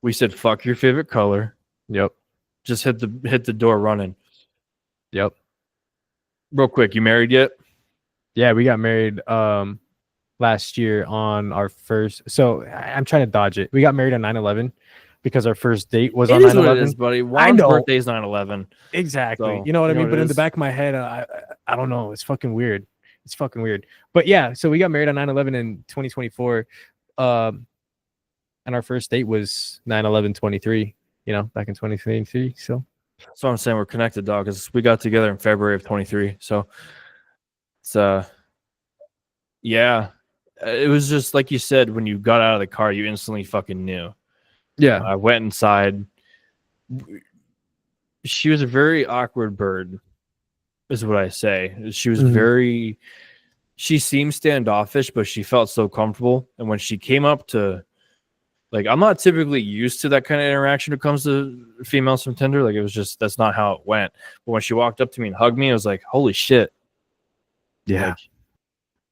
We said, fuck your favorite color. Yep. Just hit the door running. Yep. Real quick, you married yet? Yeah, we got married last year on our first. So I'm trying to dodge it. We got married on 9/11 because our first date was on 9/11. What it is, buddy. Juan's birthday is 9/11. Exactly. So, you know what I mean? But in the is? back of my head, I don't know. It's fucking weird. It's fucking weird. But yeah, so we got married on 9/11 in 2024. And our first date was 9/11/23, back in 2023. So that's what I'm saying. We're connected, dog, because we got together in February of 23. So it's yeah. It was just like you said, when you got out of the car, you instantly fucking knew. yeah. I went inside. She was a very awkward bird, is what I say. She was very, she seemed standoffish, but she felt so comfortable. And when she came up to, like, I'm not typically used to that kind of interaction when it comes to females from Tinder. Like, it was just, that's not how it went. But when she walked up to me and hugged me, I was like, holy shit. Yeah. Like,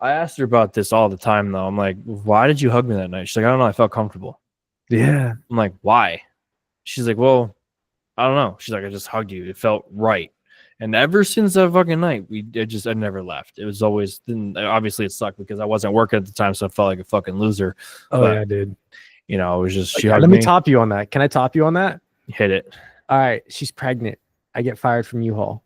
I asked her about this all the time, though. I'm like, why did you hug me that night? She's like, I don't know. I felt comfortable. Yeah. I'm like, why? She's like, well, I don't know. She's like, I just hugged you. It felt right. And ever since that fucking night, I never left. It was always, obviously it sucked because I wasn't working at the time, so I felt like a fucking loser. Oh, but, yeah, dude. You know, it was just, she hugged me. Let me top you on that. Can I top you on that? Hit it. All right. She's pregnant. I get fired from U-Haul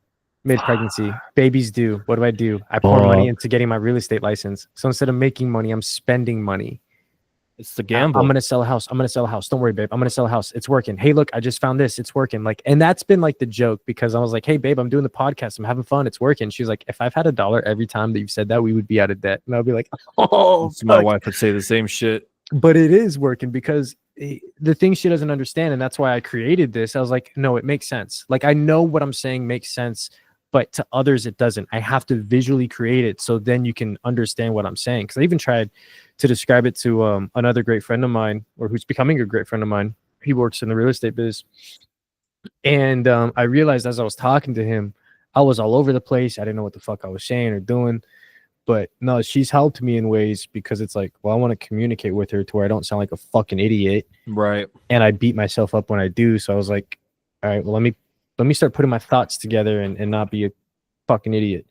mid-pregnancy. Babies do. What do? I pour money into getting my real estate license. So instead of making money, I'm spending money. It's the gamble. I'm going to sell a house. Don't worry, babe. I'm going to sell a house. It's working. Hey, look, I just found this. It's working. Like, and that's been like the joke because I was like, hey, babe, I'm doing the podcast. I'm having fun. It's working. She's like, if I've had $1 every time that you've said that, we would be out of debt. And I'll be like, oh, so my wife would say the same shit. But it is working because the thing she doesn't understand. And that's why I created this. I was like, no, it makes sense. Like, I know what I'm saying makes sense, but to others, it doesn't. I have to visually create it so then you can understand what I'm saying. Because I even tried to describe it to another great friend of mine, or who's becoming a great friend of mine. He works in the real estate biz. And I realized as I was talking to him, I was all over the place. I didn't know what the fuck I was saying or doing. But no, she's helped me in ways because it's like, well, I want to communicate with her to where I don't sound like a fucking idiot. Right. And I beat myself up when I do. So I was like, all right, well, let me start putting my thoughts together and not be a fucking idiot.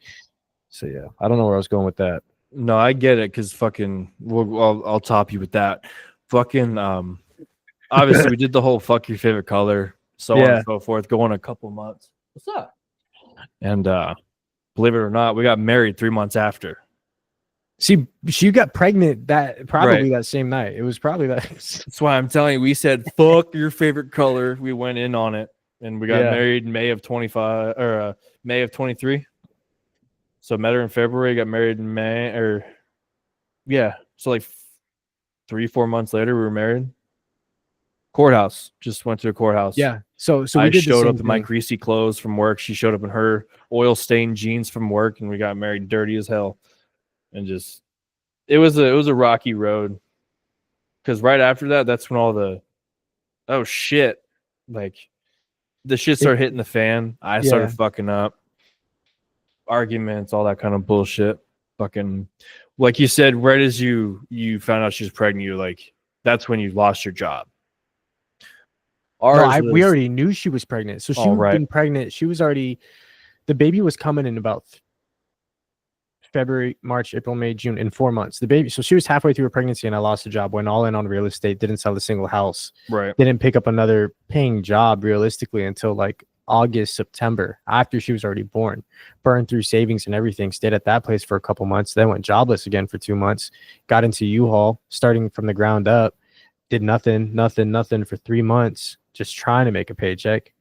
So yeah, I don't know where I was going with that. No, I get it because fucking, I'll top you with that. Fucking, obviously we did the whole fuck your favorite color, so on and so forth, going a couple months. What's up? And believe it or not, we got married 3 months after. See, she got pregnant that same night. It was probably that. That's why I'm telling you, we said fuck your favorite color. We went in on it, and we got married in May of 25 or May of 23. So met her in February, got married in May, so like 3-4 months later, we were married. Courthouse, just went to a courthouse. Yeah. So I showed up in my greasy clothes from work. She showed up in her oil stained jeans from work, and we got married dirty as hell. And just, it was a rocky road. Because right after that, that's when all the, oh shit, like the shit started hitting the fan. I started fucking up. Arguments, all that kind of bullshit. Fucking, like you said, right as you found out she was pregnant, you like, that's when you lost your job. We already knew she was pregnant. So she had been pregnant. She was already, the baby was coming in about February, March, April, May, June, in 4 months. The baby, so she was halfway through her pregnancy and I lost a job, went all in on real estate, didn't sell a single house. Right. Didn't pick up another paying job realistically until like August, September, after she was already born. Burned through savings and everything, stayed at that place for a couple months, then went jobless again for 2 months, got into U-Haul, starting from the ground up, did nothing for 3 months, just trying to make a paycheck,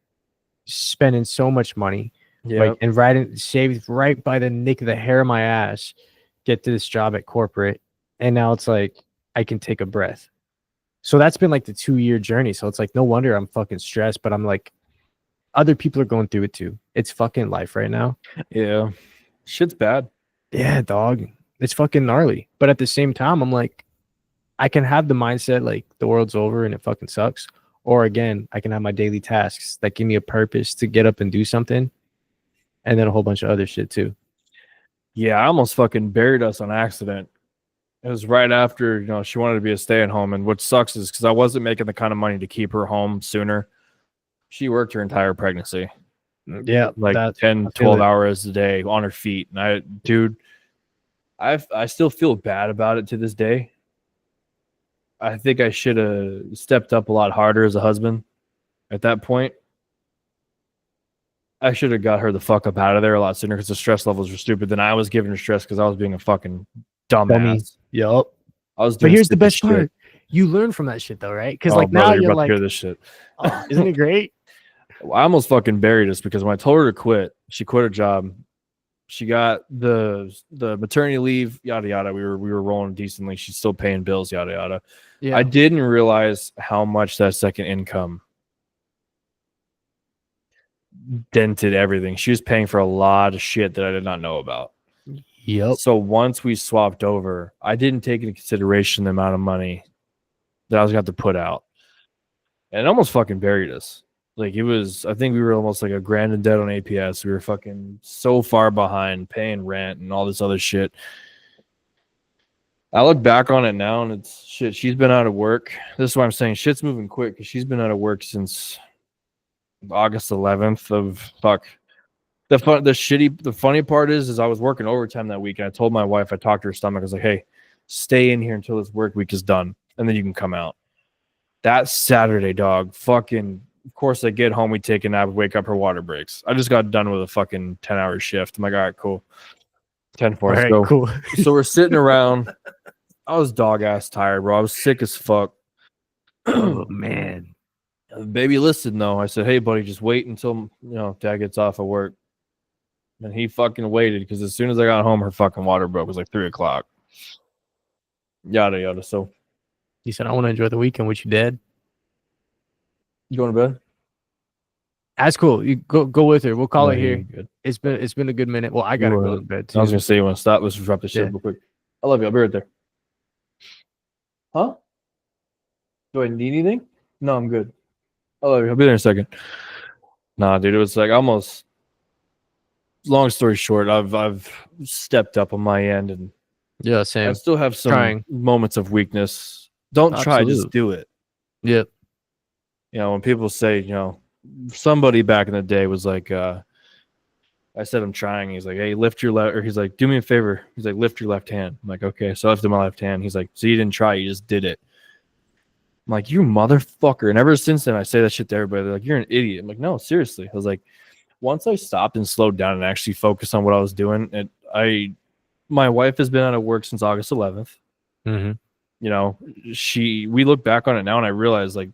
spending so much money. Yeah. And saved right by the nick of the hair of my ass, get to this job at corporate. And now it's like, I can take a breath. So that's been like the 2-year journey. So it's like, no wonder I'm fucking stressed, but I'm like, other people are going through it too. It's fucking life right now. Yeah. Shit's bad. Yeah, dog. It's fucking gnarly. But at the same time, I'm like, I can have the mindset like the world's over and it fucking sucks. Or again, I can have my daily tasks that give me a purpose to get up and do something. And then a whole bunch of other shit too. Yeah, I almost fucking buried us on accident. It was right after, she wanted to be a stay-at-home, and what sucks is because I wasn't making the kind of money to keep her home sooner. She worked her entire pregnancy, Yeah, like that 10, I feel 12 it. hours a day on her feet. And I still feel bad about it to this day. I think I should have stepped up a lot harder as a husband at that point. I should have got her the fuck up out of there a lot sooner because the stress levels were stupid. Then I was giving her stress because I was being a fucking Dummy. dumbass. Yup. I was But doing here's the stupid best shit. part. You learn from that shit though, right? Because Oh, like brother, now you're you're about like, to hear this shit. oh, isn't it great? I almost fucking buried us because when I told her to quit, she quit her job. She got the maternity leave, yada yada. We were rolling decently. She's still paying bills, yada yada. Yeah. I didn't realize how much that second income dented everything. She was paying for a lot of shit that I did not know about. Yep. So once we swapped over, I didn't take into consideration the amount of money that I was going to have to put out. And it almost fucking buried us. Like it was, I think we were almost like $1,000 in debt on APS. We were fucking so far behind paying rent and all this other shit. I look back on it now and it's shit. She's been out of work. This is why I'm saying shit's moving quick because she's been out of work since August 11th of fuck. The funny part is I was working overtime that week and I told my wife, I talked to her stomach. I was like, hey, stay in here until this work week is done and then you can come out. That Saturday, dog, fucking, of course I get home, we take a nap, wake up, her water breaks. I just got done with a fucking 10-hour shift. I'm like, all right, cool. 10-4, All let's right, go. cool. So we're sitting around. I was dog ass tired, bro. I was sick as fuck. Oh man. Baby listened though. I said, hey buddy, just wait until dad gets off of work. And he fucking waited because as soon as I got home, her fucking water broke. It was like 3:00. Yada yada. So You said I want to enjoy the weekend, which you did. you going to bed? That's cool. You go with her. We'll call it here. Good. It's been a good minute. Well, I gotta go to bed too. I was gonna say you want to stop. Let's just drop this shit Yeah. real quick. I love you. I'll be right there. Huh? Do I need anything? No, I'm good. I love you. I'll be there in a second. Nah, dude, it was like almost. Long story short, I've stepped up on my end, and Yeah, same. I still have some Trying. moments of weakness. Don't try, just do it. Yep. When people say, somebody back in the day was like, I said I'm trying. He's like, hey, lift your left, or he's like, do me a favor. He's like, lift your left hand. I'm like, okay. So I lifted my left hand. He's like, so you didn't try, you just did it. I'm like, you motherfucker. And ever since then, I say that shit to everybody. They're like, you're an idiot. I'm like, no, seriously. I was like, once I stopped and slowed down and actually focused on what I was doing, my wife has been out of work since August 11th. Mm-hmm. We look back on it now and I realize like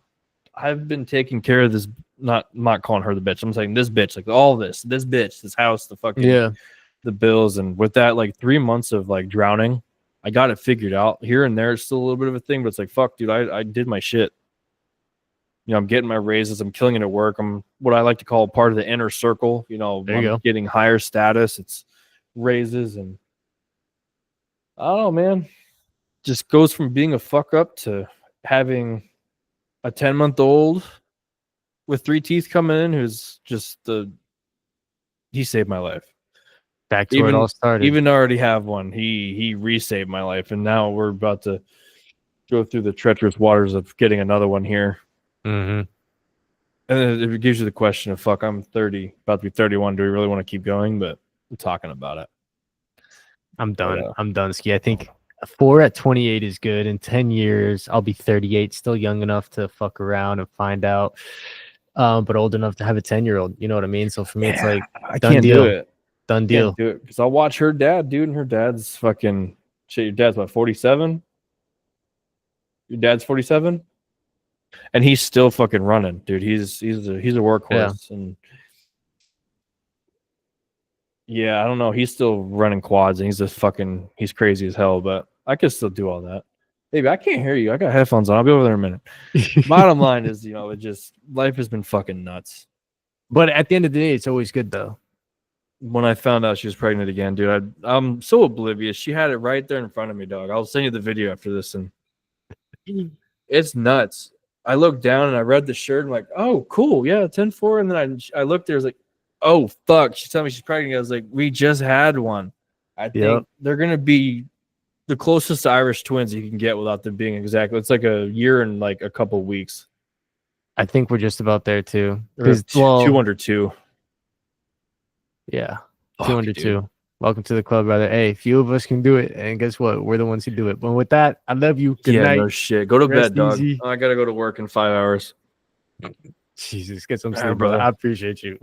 I've been taking care of this, not calling her the bitch. I'm saying this bitch, like all this bitch, this house, the fucking the bills. And with that, like 3 months of like drowning, I got it figured out. Here and there, it's still a little bit of a thing, but it's like, fuck, dude, I did my shit. I'm getting my raises. I'm killing it at work. I'm what I like to call part of the inner circle. There you I'm go. getting higher status. It's raises. And I don't know, man. Just goes from being a fuck up to having a 10-month-old with 3 teeth coming in who's just he saved my life. Back to where it all started. Even though I already have one, he resaved my life. And now we're about to go through the treacherous waters of getting another one here. Mm-hmm. And it gives you the question of, fuck, I'm 30, about to be 31. Do we really want to keep going? But we're talking about it. I'm done. I'm done, Ski. I think 4 at 28 is good. In 10 years, I'll be 38, still young enough to fuck around and find out, but old enough to have a 10-year-old. You know what I mean? So for me, it's like, I can't do it. Done deal. Can't do it because I'll watch her dad, dude, and her dad's fucking shit. Your dad's what, 47? Your dad's 47? And he's still fucking running, dude. He's a workhorse, and I don't know. He's still running quads, and he's crazy as hell. But I can still do all that. Baby, I can't hear you. I got headphones on. I'll be over there in a minute. Bottom line is, life has been fucking nuts. But at the end of the day, it's always good though. When I found out she was pregnant again, dude, I'm so oblivious. She had it right there in front of me, dog. I'll send you the video after this, and it's nuts. I looked down and I read the shirt. I'm like, oh, cool. Yeah, 10-4. And then I looked there. I was like, oh, fuck. She's telling me she's pregnant. I was like, we just had one. I think they're going to be the closest to Irish twins you can get without them being exact. It's like a year and like a couple weeks. I think we're just about there too. They're Because well, 2 under 2. yeah, Fuck, 2 under dude. 2. Welcome to the club, brother. Hey, few of us can do it, and guess what? We're the ones who do it. But with that, I love you. Good night. No shit. Go to Rest bed, dog. easy. I got to go to work in 5 hours. Jesus, get some All right, sleep, brother. brother. I appreciate you.